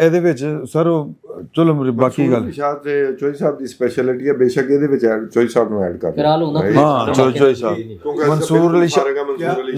ਇਹਦੇ ਵਿੱਚ ਸਰ ਚਲੋ ਬਾਕੀ ਗੱਲ ਸ਼ਾਇਦ ਚੋਈ ਸਾਹਿਬ ਦੀ ਸਪੈਸ਼ਲਿਟੀ ਹੈ, ਬੇਸ਼ੱਕ ਇਹਦੇ ਵਿੱਚ ਚੋਈ ਸਾਹਿਬ ਨੂੰ ਐਡ ਕਰ ਕਰਾ ਲਓ ਨਾ। ਹਾਂ ਚੋਈ ਸਾਹਿਬ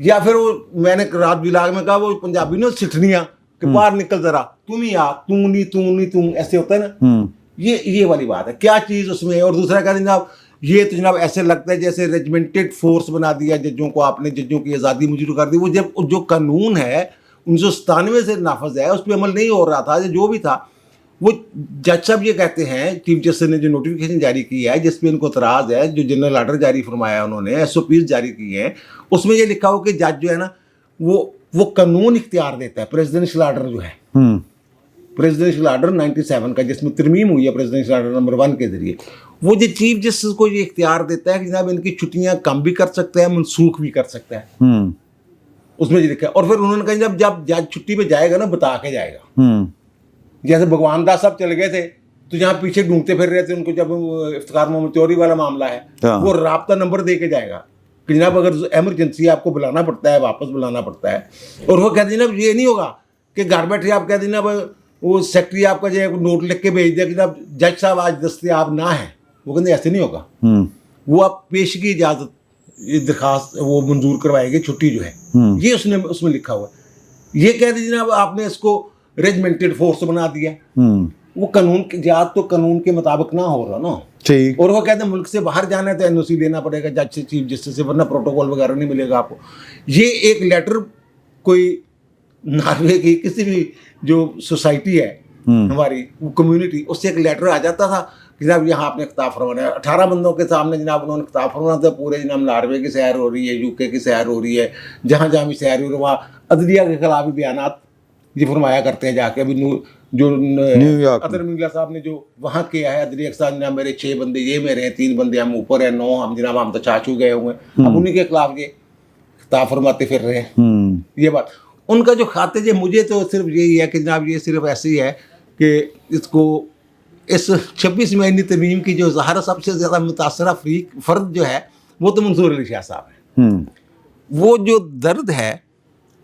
یا پھر وہ میں نے رات ولاگ میں کہا وہ پنجابی نے سٹھنیاں کہ باہر نکل ذرا تم ہی آ تم ایسے ہوتا ہے نا, یہ والی بات ہے. کیا چیز اس میں ہے. اور دوسرا کہا جناب یہ تو جناب ایسے لگتا ہے جیسے ریجمنٹڈ فورس بنا دیا ججوں کو آپ نے, ججوں کی آزادی مجروح کر دی. وہ جب جو قانون ہے 1997 سے نافذ ہے اس پہ عمل نہیں ہو رہا تھا. جو بھی تھا وہ جج صاحب یہ کہتے ہیں, چیف جسٹس نے جو نوٹیفیکیشن جاری کی ہے جس پہ ان کو اعتراض ہے, جو جنرل آرڈر جاری فرمایا انہوں نے, SOPs جاری کی ہیں, اس میں یہ لکھا ہو کہ جج جو ہے نا وہ قانون اختیار دیتا ہے. پریزیڈنشل آرڈر جو ہے, پریزیڈنشل آرڈر 97 کا جس میں ترمیم ہوئی ہے پریزیڈنشل آرڈر نمبر 1 کے ذریعے, وہ جو چیف جسٹس کو یہ اختیار دیتا ہے کہ جناب ان کی چھٹیاں کم بھی کر سکتا ہے, منسوخ بھی کر سکتا ہے. اس میں یہ لکھا ہے. اور پھر انہوں نے کہا جب جج چھٹی پہ جائے گا نا بتا کے جائے گا. جیسے بھگوان داس صاحب چل گئے تھے تو جہاں پیچھے ڈھونڈتے پھر رہے تھے ان کو, جب افتخار محمد تیوری والا معاملہ ہے, وہ رابطہ نمبر دے کے جائے گا کہ جناب اگر ایمرجنسی آپ کو بلانا پڑتا ہے واپس بلانا پڑتا ہے. اور وہ کہتے ہیں جناب یہ نہیں ہوگا کہ گھر بیٹھے آپ کہتے ہیں جناب وہ سیکٹری آپ کا جو ہے نوٹ لکھ کے بھیج دیا کہ جناب جج صاحب آج دستیاب نہ ہیں. وہ کہتے ہیں ایسے نہیں ہوگا, وہ آپ پیشگی اجازت درخواست وہ منظور کروائے گی چھٹی جو ہے. یہ اس میں لکھا ہوا ہے. یہ کہہ دیں جناب آپ نے اس کو ریجمنٹڈ فورس بنا دیا. وہ قانون کی جات تو قانون کے مطابق نہ ہو رہا نا. اور وہ کہتے ہیں ملک سے باہر جانا ہے تو NOC لینا پڑے گا جج سے, چیف جسٹس سے, ورنہ پروٹوکول وغیرہ نہیں ملے گا آپ کو. یہ ایک لیٹر کوئی ناروے کی کسی بھی جو سوسائٹی ہے ہماری کمیونٹی, اس سے ایک لیٹر آ جاتا تھا کہ جناب یہاں آپ نے خطاب فرمانا ہے. 18 بندوں کے سامنے جناب انہوں نے خطاب فرمانا تھا. پورے جناب ناروے کی سیر ہو رہی ہے, UK کی سیر ہو رہی ہے, جہاں جہاں بھی سیر ہو رہی ہے وہاں عدلیہ کے خلاف بھی بیانات یہ فرمایا کرتے ہیں جا کے. ابھی جو اطہر منگلا صاحب نے جو وہاں کیا ہے عدلیہ کے ساتھ, جناب میرے 6 بندے یہ میرے ہیں, 3 بندے ہم اوپر ہیں, 9 ہم جناب ہم تو چاچو گئے ہوئے ہیں. اب انہیں کے خلاف یہ خطاب فرماتے پھر رہے ہیں. یہ بات ان کا جو خاتے جو مجھے تو صرف یہی ہے کہ جناب یہ صرف ایسے ہی ہے کہ اس کو اس 26 مہینی ترمیم کی جو ظاہر سب سے زیادہ متاثرہ فرد جو ہے وہ تو منصور علی شاہ صاحب ہیں. وہ جو درد ہے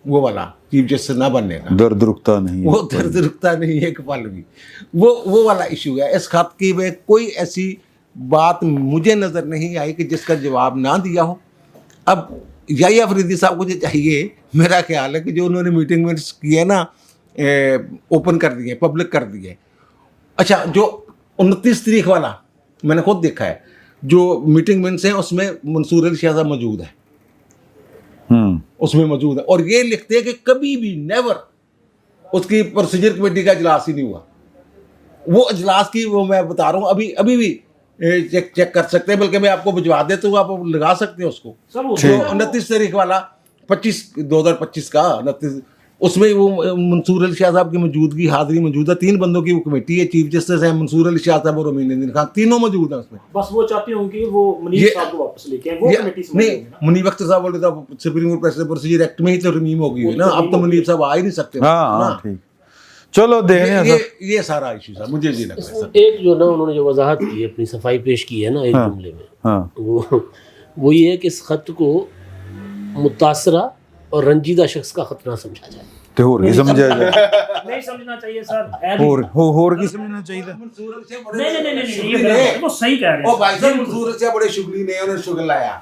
وہ والا چیف جسٹس نہ بننے کا درد رکتا نہیں, وہ درد رکتا نہیں ایک پل بھی, وہ والا ایشو ہے. اس خط کی میں کوئی ایسی بات مجھے نظر نہیں آئی کہ جس کا جواب نہ دیا ہو. اب یحییٰ افریدی صاحب کو جو چاہیے, میرا خیال ہے کہ جو انہوں نے میٹنگ منٹس کیے نا اوپن کر دیے, پبلک کر دیے. اچھا جو 29 تاریخ والا میں نے خود دیکھا ہے, جو میٹنگ منٹس ہیں اس میں منصور علی شاہ صاحب موجود ہے, اس میں موجود ہے. اور یہ لکھتے ہیں کہ کبھی بھی نیور اس کی پروسیجر کمیٹی کا اجلاس ہی نہیں ہوا. وہ اجلاس کی وہ میں بتا رہا ہوں ابھی بھی چیک کر سکتے ہیں, بلکہ میں آپ کو بھجوا دیتا ہوں, آپ لگا سکتے ہیں اس کو. 29 تاریخ والا 2025 کا 29, اس میں وہ منصور علی شاہ صاحب کی موجودگی حاضری موجود ہے. 3 بندوں کی وہ کمیٹی ہے, چیف جسٹس ہیں منصور علی شاہ صاحب اور امین الدین خان, تینوں موجود ہیں اس میں. بس وہ چاہتے ہوں کہ وہ منیب صاحب کو واپس لے کے آئیں, وہ کمیٹی سے نہیں, منیب اختر صاحب بولے تھا سپریم کورٹ پروسیجر ایکٹ میں ہی تو ترمیم ہو گئی ہوئی نا, اب تو منیب صاحب آ ہی نہیں سکتے. ہاں ٹھیک, چلو دیکھیں یہ سارا ایشو تھا مجھے یہ لگ رہا ہے. ایک جو نا انہوں نے جو وضاحت کی ہے, اپنی صفائی پیش کی ہے نا ایک جملے میں, وہ یہ ہے کہ اس خط کو متاثرہ اور رنجیدہ شخص کا خط نہ سمجھا جائے. تو ہور کی سمجھا جائے, نہیں سمجھنا چاہیے سر, ہور کی سمجھنا چاہیے. نہیں وہ صحیح کہہ رہے ہیں. او بھائی صاحب منصور سے بڑے شغلی نے انہوں نے شغل لایا.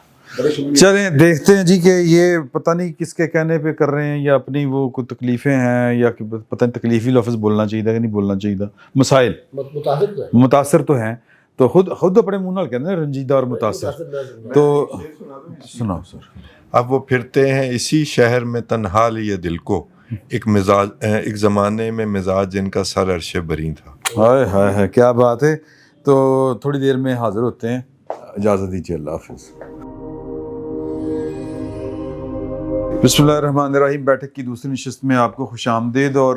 چلیں دیکھتے ہیں جی کہ یہ پتہ نہیں کس کے کہنے پہ کر رہے ہیں, یا اپنی وہ کوئی تکلیفیں ہیں, یا پتہ نہیں تکلیفی لفظ بولنا چاہیے کہ نہیں بولنا چاہیے. مسائل متاثر تو ہیں, تو خود اپنے منہ نال کہتے ہیں رنجیدہ اور متاثر. تو سناؤ سر. اب وہ پھرتے ہیں اسی شہر میں تنہا لیے دل کو, ایک زمانے میں مزاج جن کا سر عرش بریں تھا. ہائے ہائے ہائے کیا بات ہے. تو تھوڑی دیر میں حاضر ہوتے ہیں, اجازت دیجیے, اللہ حافظ. بسم اللہ الرحمن الرحیم. بیٹھک کی دوسری نشست میں آپ کو خوش آمدید. اور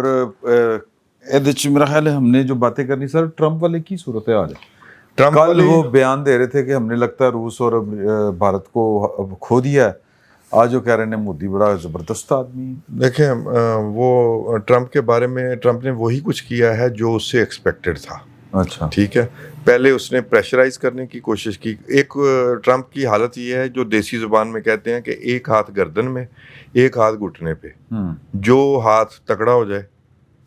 میرا خیال ہے ہم نے جو باتیں کرنی سر ٹرمپ والے کی صورت حال ہے. کل وہ بیان دے رہے تھے کہ ہم نے لگتا ہے روس اور بھارت کو کھو دیا ہے, آج وہ کہہ رہے ہیں مودی بڑا زبردست آدمی. دیکھیں وہ ٹرمپ کے بارے میں, ٹرمپ نے وہی کچھ کیا ہے جو اس سے ایکسپیکٹڈ تھا. اچھا ٹھیک ہے, پہلے اس نے پریشرائز کرنے کی کوشش کی. ایک ٹرمپ کی حالت یہ ہے جو دیسی زبان میں کہتے ہیں کہ ایک ہاتھ گردن میں ایک ہاتھ گھٹنے پہ, جو ہاتھ تکڑا ہو جائے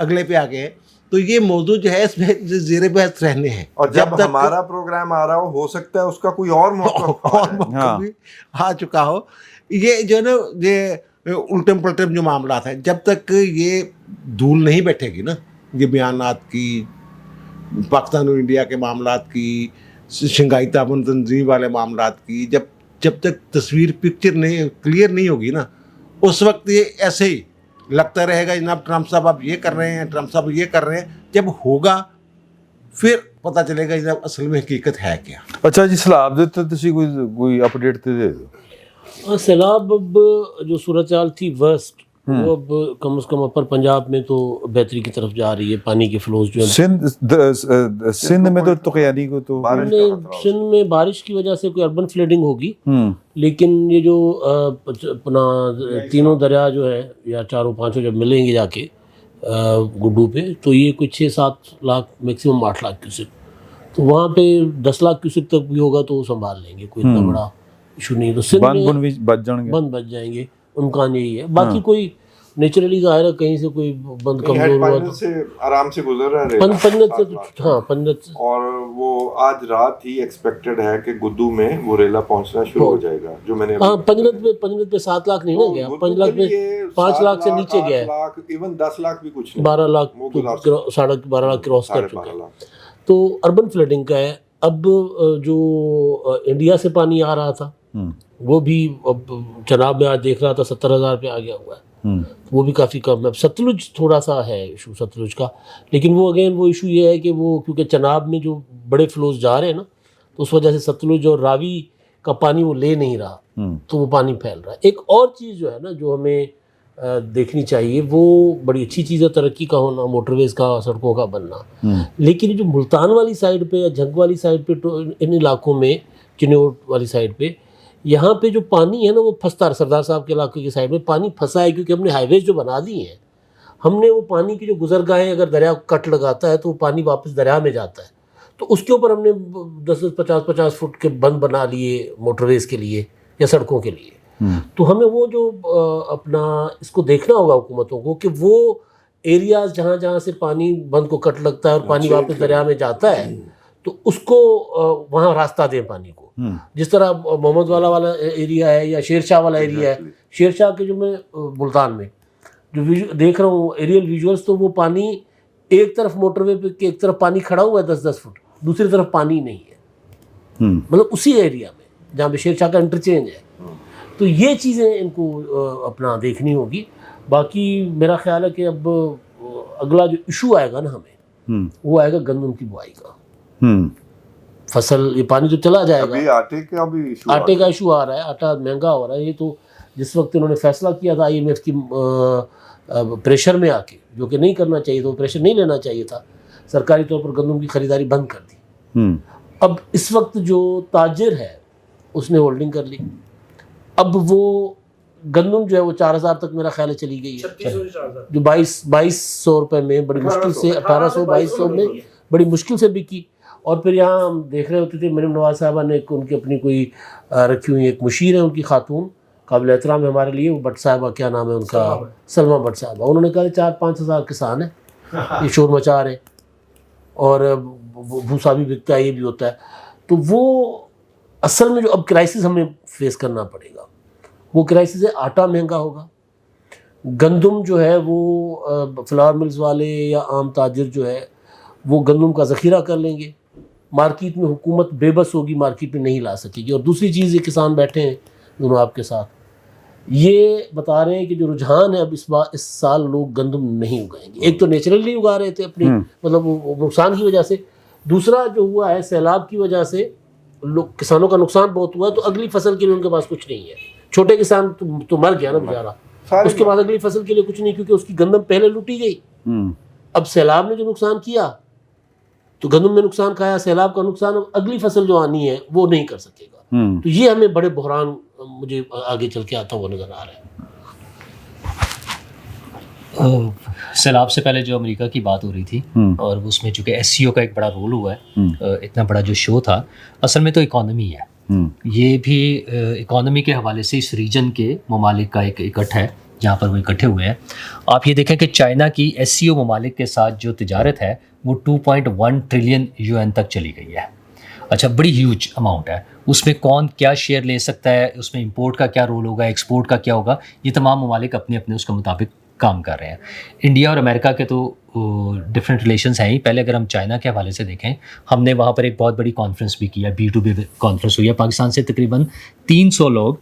اگلے پہ آ گئے. تو یہ موضوع جو ہے اس میں زیر بحث رہنے ہیں. اور جب ہمارا پروگرام آ رہا ہو سکتا ہے اس کا کوئی اور موقع بھی آ چکا ہو. یہ جو ہے نا یہ الٹم پلٹم جو معاملات ہیں, جب تک یہ دھول نہیں بیٹھے گی نا, یہ بیانات کی, پاکستان اور انڈیا کے معاملات کی, شنگھائی تعاون تنظیم والے معاملات کی, جب تک تصویر پکچر نہیں کلیئر نہیں ہوگی نا, اس وقت یہ ایسے ہی لگتا رہے گا جناب ٹرمپ صاحب آپ یہ کر رہے ہیں, ٹرمپ صاحب یہ کر رہے ہیں. جب ہوگا پھر پتہ چلے گا جناب اصل میں حقیقت ہے کیا. اچھا جی, سیلاب دے تسی کوئی اپڈیٹ تے دے دو. سیلاب اب جو صورتحال تھی ورسٹ, وہ اب کم از کم اپر پنجاب میں تو بہتری کی طرف جا رہی ہے. پانی کے فلوز جو ہے سندھ میں تو تقیانی کو تو سندھ میں بارش کی وجہ سے کوئی اربن فلڈنگ ہوگی, لیکن یہ جو اپنا تینوں دریا جو ہے یا چاروں پانچوں جب ملیں گے جا کے گڈو پہ, تو یہ کوئی 6-7 لاکھ میکسیمم 8 لاکھ کیوسک, تو وہاں پہ 10 لاکھ کیوسک تک بھی ہوگا تو وہ سنبھال لیں گے, کوئی اتنا بڑا ایشو نہیں. تو سندھ میں بند بچ جائیں گے, امکان یہی ہے. باقی کوئی نیچرلی ظاہر ہے کہیں سے کوئی بند کمزور ہوا تو سے آرام سے گزر رہا ہے پنجت سے, ہاں پنجت سے. اور وہ آج رات ہی ایکسپیکٹڈ ہے کہ گدو میں وہ ریلا پہنچنا شروع ہو جائے گا, جو میں نے ہاں پنجت پہ 7 لاکھ نہیں نا گیا, 5 لاکھ میں 5 لاکھ سے نیچے گیا ہے, ایون 10 لاکھ بھی کچھ نہیں, 12 لاکھ 12.5 لاکھ کراس کر چکا ہے. تو اربن فلڈنگ کا ہے. اب جو انڈیا سے پانی آ رہا تھا وہ بھی اب چناب میں آج دیکھ رہا تھا 70,000 پہ آ گیا ہوا ہے, وہ بھی کافی کم ہے. اب ستلج تھوڑا سا ہے ایشو ستلج کا, لیکن وہ اگین وہ ایشو یہ ہے کہ وہ کیونکہ چناب میں جو بڑے فلوز جا رہے ہیں نا, تو اس وجہ سے ستلج اور راوی کا پانی وہ لے نہیں رہا, تو وہ پانی پھیل رہا ہے. ایک اور چیز جو ہے نا جو ہمیں دیکھنی چاہیے, وہ بڑی اچھی چیز ہے ترقی کا ہونا, موٹر ویز کا, سڑکوں کا بننا, لیکن جو ملتان والی سائڈ پہ یا جھنگ والی سائڈ پہ, ان علاقوں میں چنوٹ والی سائڈ پہ, یہاں پہ جو پانی ہے نا وہ پھنستا ہے. سردار صاحب کے علاقے کی سائڈ میں پانی پھنسا ہے کیونکہ ہم نے ہائی ویز جو بنا دی ہیں, ہم نے وہ پانی کی جو گزرگاہیں, اگر دریا کٹ لگاتا ہے تو وہ پانی واپس دریا میں جاتا ہے, تو اس کے اوپر ہم نے 10-50 فٹ کے بند بنا لیے موٹر ویز کے لیے یا سڑکوں کے لیے. تو ہمیں وہ جو اپنا اس کو دیکھنا ہوگا حکومتوں کو کہ وہ ایریاز جہاں جہاں سے پانی بند کو کٹ لگتا ہے اور پانی واپس دریا میں جاتا ہے, تو اس کو وہاں راستہ دیں پانی کو. جس طرح محمد والا ایریا ہے یا شیر شاہ والا ایریا ہے, شیر شاہ کے جو میں ملتان میں جو دیکھ رہا ہوں ایریل ویژولز, تو وہ پانی ایک طرف موٹر وے پہ ایک طرف پانی کھڑا ہوا ہے 10-10 فٹ, دوسری طرف پانی نہیں ہے, مطلب اسی ایریا میں جہاں پہ شیر شاہ کا انٹرچینج ہے. تو یہ چیزیں ان کو اپنا دیکھنی ہوگی. باقی میرا خیال ہے کہ اب اگلا جو ایشو آئے گا نا ہمیں, وہ آئے گا گندم کی بوائی کا. فصل, یہ پانی تو چلا جائے گا, آٹے کا ایشو آ رہا ہے, آٹا مہنگا ہو رہا ہے. یہ تو جس وقت انہوں نے فیصلہ کیا تھا IMF کی پریشر میں آ کے, جو کہ نہیں کرنا چاہیے تھا, وہ پریشر نہیں لینا چاہیے تھا, سرکاری طور پر گندم کی خریداری بند کر دی. اب اس وقت جو تاجر ہے اس نے ہولڈنگ کر لی. اب وہ گندم جو ہے وہ 4,000 تک میرا خیال ہے چلی گئی ہے, جو 2200 روپے میں بڑی مشکل سے 1800-2200 میں بڑی مشکل سے بکی. اور پھر یہاں ہم دیکھ رہے ہوتے تھے مریم نواز صاحبہ نے ان کی اپنی کوئی رکھی ہوئی ایک مشیر ہے ان کی خاتون, قابل احترام ہے ہمارے لیے, وہ بٹ صاحبہ, کیا نام ہے ان کا, سلمہ بٹ صاحبہ. انہوں نے کہا 4-5 ہزار کسان ہیں, یہ شور مچا رہے ہیں اور بھوسا بھی بکتا ہے, یہ بھی ہوتا ہے. تو وہ اصل میں جو اب کرائسس ہمیں فیس کرنا پڑے گا, وہ کرائسس ہے آٹا مہنگا ہوگا, گندم جو ہے وہ فلاور ملز والے یا عام تاجر جو ہے وہ گندم کا ذخیرہ کر لیں گے, مارکیٹ میں حکومت بے بس ہوگی, مارکیٹ میں نہیں لا سکے گی. اور دوسری چیز یہ کسان بیٹھے ہیں دونوں آپ کے ساتھ, یہ بتا رہے ہیں کہ جو رجحان ہے اب اس سال لوگ گندم نہیں اگائیں گے. ایک تو نیچرلی اگا رہے تھے اپنی مطلب نقصان کی وجہ سے, دوسرا جو ہوا ہے سیلاب کی وجہ سے کسانوں کا نقصان بہت ہوا ہے, تو اگلی فصل کے لیے ان کے پاس کچھ نہیں ہے. چھوٹے کسان تو مر گیا نا بیچارہ, اس کے بعد اگلی فصل کے لیے کچھ نہیں, کیونکہ اس کی گندم پہلے لوٹی گئی. اب سیلاب نے جو نقصان کیا تو گندم میں نقصان کھایا, سیلاب کا نقصان اگلی فصل جو آنی ہے وہ نہیں کر سکے گا. تو یہ ہمیں بڑے بحران مجھے آگے چل کے آتا ہوا نظر آ رہا ہے. سیلاب سے پہلے جو امریکہ کی بات ہو رہی تھی, اور اس میں چونکہ SCO کا ایک بڑا رول ہوا ہے, اتنا بڑا جو شو تھا, اصل میں تو اکانومی ہے. یہ بھی اکانومی کے حوالے سے اس ریجن کے ممالک کا ایک اکٹھ ہے جہاں پر وہ اکٹھے ہوئے ہیں. آپ یہ دیکھیں کہ چائنا کی SCO ممالک کے ساتھ جو تجارت ہے وہ 2.1 ٹریلین UN تک چلی گئی ہے. اچھا, بڑی ہیوج اماؤنٹ ہے. اس میں کون کیا شیئر لے سکتا ہے, اس میں امپورٹ کا کیا رول ہوگا, ایکسپورٹ کا کیا ہوگا, یہ تمام ممالک اپنے اپنے اس کے مطابق کام کر رہے ہیں. انڈیا اور امریکہ کے تو ڈفرینٹ ریلیشنز ہیں ہی. پہلے اگر ہم چائنا کے حوالے سے دیکھیں, ہم نے وہاں پر ایک بہت بڑی کانفرنس بھی کیا, B2B کانفرنس ہوئی ہے. پاکستان سے تقریباً 300 لوگ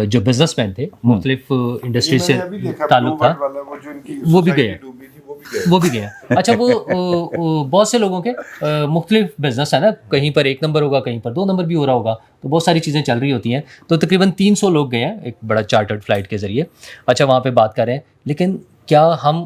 جو بزنس مین تھے, مختلف انڈسٹری سے تعلق تھا, وہ بھی گئے. اچھا, وہ بہت سے لوگوں کے مختلف بزنس ہے نا, کہیں پر 1 نمبر ہوگا, کہیں پر 2 نمبر بھی ہو رہا ہوگا, تو بہت ساری چیزیں چل رہی ہوتی ہیں. تو تقریباً 300 لوگ گئے ہیں ایک بڑا چارٹرڈ فلائٹ کے ذریعے. اچھا, وہاں پہ بات کر رہے ہیں, لیکن کیا ہم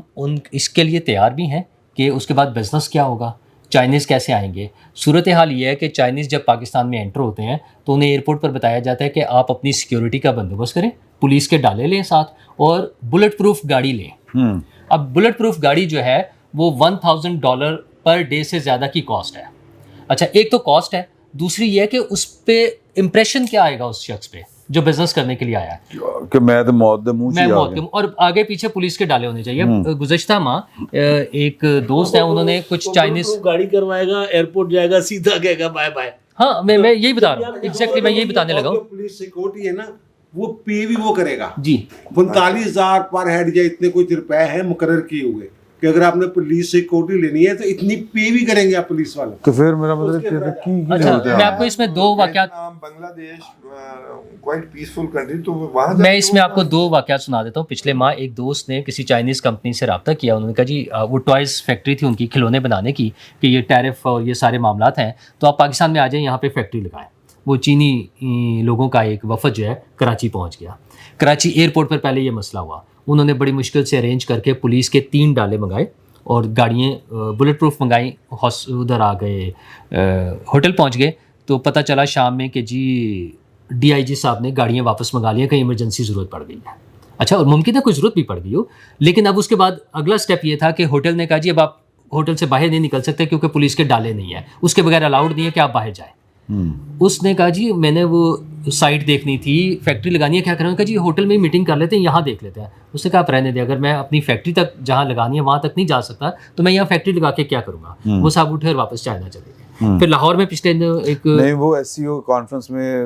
اس کے لیے تیار بھی ہیں کہ اس کے بعد بزنس کیا ہوگا, چائنیز کیسے آئیں گے؟ صورتحال یہ ہے کہ چائنیز جب پاکستان میں انٹر ہوتے ہیں تو انہیں ایئرپورٹ پر بتایا جاتا ہے کہ آپ اپنی سیکیورٹی کا بندوبست کریں, پولیس کے ڈالے لیں ساتھ, اور بلٹ پروف گاڑی لیں. اب بلٹ پروف گاڑی جو ہے وہ $1,000 پر ڈے سے زیادہ کی کاسٹ ہے. اچھا, ایک تو کاسٹ ہے, دوسری یہ ہے کہ اس پہ امپریشن کیا آئے گا اس شخص پہ جو بزنس کرنے کے لیے آیا ہے کہ میں تو موت دے منہ سے آ گیا, اور آگے پیچھے پولیس کے ڈالے ہونے چاہیے. گزشتہ ماہ ایک دوست ہیں, انہوں نے کچھ چائنیز گاڑی کروائے گا, ایئرپورٹ جائے گا, سیدھا کہے گا بائے بائے. ہاں, میں یہی بتا رہا ہوں, ایگزیکٹلی میں یہی بتانے لگا ہوں. پولیس سیکورٹی ہے نا, وہ پے بھی وہ کرے گا جی. 45,000 پر ہیڈ یا اتنے کچھ روپے ہیں مقرر کیے ہوئے کہ اگر آپ نے پولیس سیکورٹی لینی ہے تو اتنی پے بھی کریں گے آپ پولیس والے. تو پھر میرا مطلب اچھا, میں آپ کو اس میں 2 واقعات, بنگلہ دیش کوائٹ پیسفل کنٹری, تو وہاں میں اس میں آپ کو 2 واقعات سنا دیتا ہوں. پچھلے ماہ ایک دوست نے کسی چائنیز کمپنی سے رابطہ کیا. انہوں نے کہا جی وہ ٹوائز فیکٹری تھی ان کی, کھلونے بنانے کی, کہ یہ ٹیرف اور یہ سارے معاملات ہیں, تو آپ پاکستان میں آ جائیں, یہاں پہ فیکٹری لگائیں. وہ چینی لوگوں کا ایک وفد جو ہے کراچی پہنچ گیا. کراچی ایئرپورٹ پر پہلے یہ مسئلہ ہوا, انہوں نے بڑی مشکل سے ارینج کر کے پولیس کے 3 ڈالے منگائے اور گاڑیاں بلٹ پروف منگائیں. ادھر آ گئے, ہوٹل پہنچ گئے, تو پتہ چلا شام میں کہ جی DIG صاحب نے گاڑیاں واپس منگا لیا, کہیں ایمرجنسی ضرورت پڑ گئی ہے. اچھا, اور ممکن ہے کوئی ضرورت بھی پڑ گئی ہو, لیکن اب اس کے بعد اگلا سٹیپ یہ تھا کہ ہوٹل نے کہا جی اب آپ ہوٹل سے باہر نہیں نکل سکتے کیونکہ پولیس کے ڈالے نہیں ہیں, اس کے بغیر الاؤڈ نہیں ہے کہ آپ باہر جائیں. اس نے کہا جی میں نے وہ سائٹ دیکھنی تھی, فیکٹری لگانی ہے, کیا کریں؟ کہا جی ہوٹل میں ہی میٹنگ کر لیتے ہیں, یہاں دیکھ لیتے ہیں. اس نے کہا آپ رہنے دیں, اگر میں اپنی فیکٹری تک جہاں لگانی ہے وہاں تک نہیں جا سکتا تو میں یہاں فیکٹری لگا کے کیا کروں گا. وہ صاحب اٹھے اور واپس چائنا چلے گئے. پھر لاہور میں پچھلے ایک نہیں, وہ SCO کانفرنس میں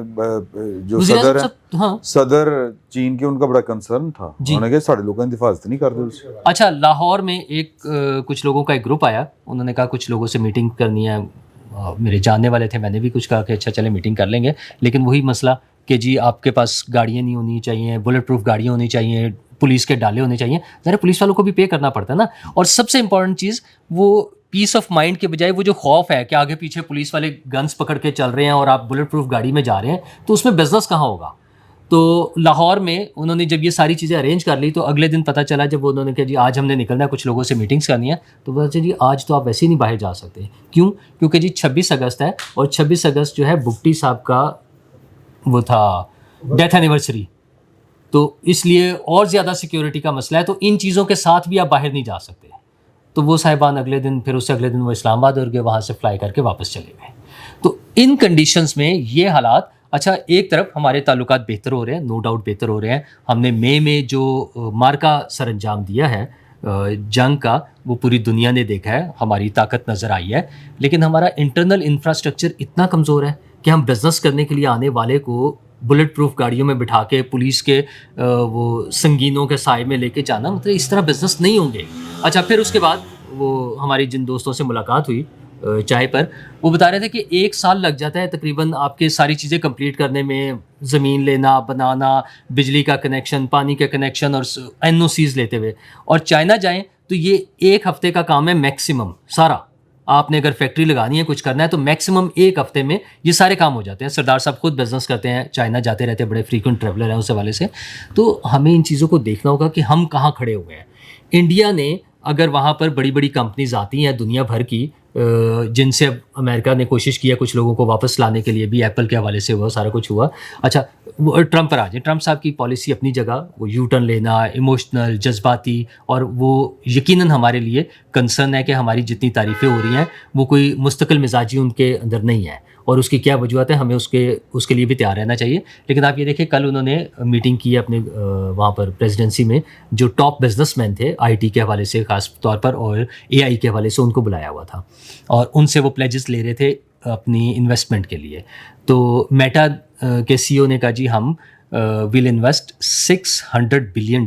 جو صدر ہے, صدر چین کے, ان کا بڑا کنسرن تھا, انہوں نے کہا ساڑھے لوگوں کی حفاظت نہیں کرتے اس. اچھا, لاہور میں ایک کچھ لوگوں کا ایک گروپ آیا, انہوں نے کہا کچھ لوگوں سے میٹنگ کرنی ہے, میرے جاننے والے تھے, میں نے بھی کچھ کہا کہ اچھا چلے میٹنگ کر لیں گے, لیکن وہی مسئلہ کہ جی آپ کے پاس گاڑیاں نہیں ہونی چاہیے, بلٹ پروف گاڑیاں ہونی چاہیے, پولیس کے ڈالے ہونے چاہیے. ذرا پولیس والوں کو بھی پے کرنا پڑتا ہے نا. اور سب سے امپورٹنٹ چیز وہ پیس آف مائنڈ کے بجائے وہ جو خوف ہے کہ آگے پیچھے پولیس والے گنز پکڑ کے چل رہے ہیں اور آپ بلٹ پروف گاڑی میں جا رہے ہیں, تو اس میں بزنس کہاں ہوگا. تو لاہور میں انہوں نے جب یہ ساری چیزیں ارینج کر لی تو اگلے دن پتہ چلا, جب انہوں نے کہا جی آج ہم نے نکلنا ہے, کچھ لوگوں سے میٹنگس کرنی ہے, تو بتا جی آج تو آپ ویسے ہی نہیں باہر جا سکتے. کیوں؟ کیونکہ جی 26 اگست ہے, اور 26 اگست جو ہے بگٹی صاحب کا وہ تھا ڈیتھ اینیورسری, تو اس لیے اور زیادہ سیکیورٹی کا مسئلہ ہے, تو ان چیزوں کے ساتھ بھی آپ باہر نہیں جا سکتے. تو وہ صاحبان اگلے دن, پھر اس سے اگلے دن وہ اسلام آباد اور گئے, وہاں سے فلائی کر کے واپس چلے گئے. تو ان کنڈیشنز میں یہ حالات. اچھا, ایک طرف ہمارے تعلقات بہتر ہو رہے ہیں, نو ڈاؤٹ بہتر ہو رہے ہیں. ہم نے مئی میں جو مارکا سر انجام دیا ہے جنگ کا, وہ پوری دنیا نے دیکھا ہے, ہماری طاقت نظر آئی ہے. لیکن ہمارا انٹرنل انفراسٹرکچر اتنا کمزور ہے کہ ہم بزنس کرنے کے لیے آنے والے کو بلٹ پروف گاڑیوں میں بٹھا کے پولیس کے وہ سنگینوں کے سائے میں لے کے جانا, مطلب اس طرح بزنس نہیں ہوں گے. اچھا, پھر اس کے بعد وہ ہماری جن دوستوں سے ملاقات ہوئی چائے پر, وہ بتا رہے تھے کہ 1 سال لگ جاتا ہے تقریباً آپ کے ساری چیزیں کمپلیٹ کرنے میں, زمین لینا, بنانا, بجلی کا کنیکشن, پانی کا کنیکشن, اور NOCs لیتے ہوئے. اور چائنا جائیں تو یہ 1 ہفتے کا کام ہے میکسیمم سارا. آپ نے اگر فیکٹری لگانی ہے, کچھ کرنا ہے, تو میکسیمم 1 ہفتے میں یہ سارے کام ہو جاتے ہیں. سردار صاحب خود بزنس کرتے ہیں, چائنا جاتے رہتے ہیں, بڑے فریکوینٹ ٹریولر ہیں اس حوالے سے. تو ہمیں ان چیزوں کو دیکھنا ہوگا کہ ہم کہاں کھڑے ہوئے ہیں. انڈیا نے اگر وہاں پر بڑی بڑی کمپنیز آتی ہیں دنیا بھر کی, جن سے اب امریکہ نے کوشش کی ہے کچھ لوگوں کو واپس لانے کے لیے بھی, ایپل کے حوالے سے ہوا, سارا کچھ ہوا. اچھا, وہ ٹرمپ پر آ جائیں. ٹرمپ صاحب کی پالیسی اپنی جگہ, وہ یو ٹرن لینا, ایموشنل, جذباتی, اور وہ یقیناً ہمارے لیے کنسرن ہے کہ ہماری جتنی تعریفیں ہو رہی ہیں وہ کوئی مستقل مزاجی ان کے اندر نہیں ہے. اور اس کی کیا وجوہات ہیں, ہمیں اس کے لیے بھی تیار رہنا چاہیے. لیکن آپ یہ دیکھیں کل انہوں نے میٹنگ کی اپنے وہاں پر پریزیڈنسی میں, جو ٹاپ بزنس مین تھے آئی ٹی کے حوالے سے خاص طور پر اور اے آئی کے حوالے سے, ان کو بلایا ہوا تھا اور ان سے وہ پلیجز لے رہے تھے اپنی انویسٹمنٹ کے لیے. تو میٹا کے سی او نے کہا جی ہم will invest $600 billion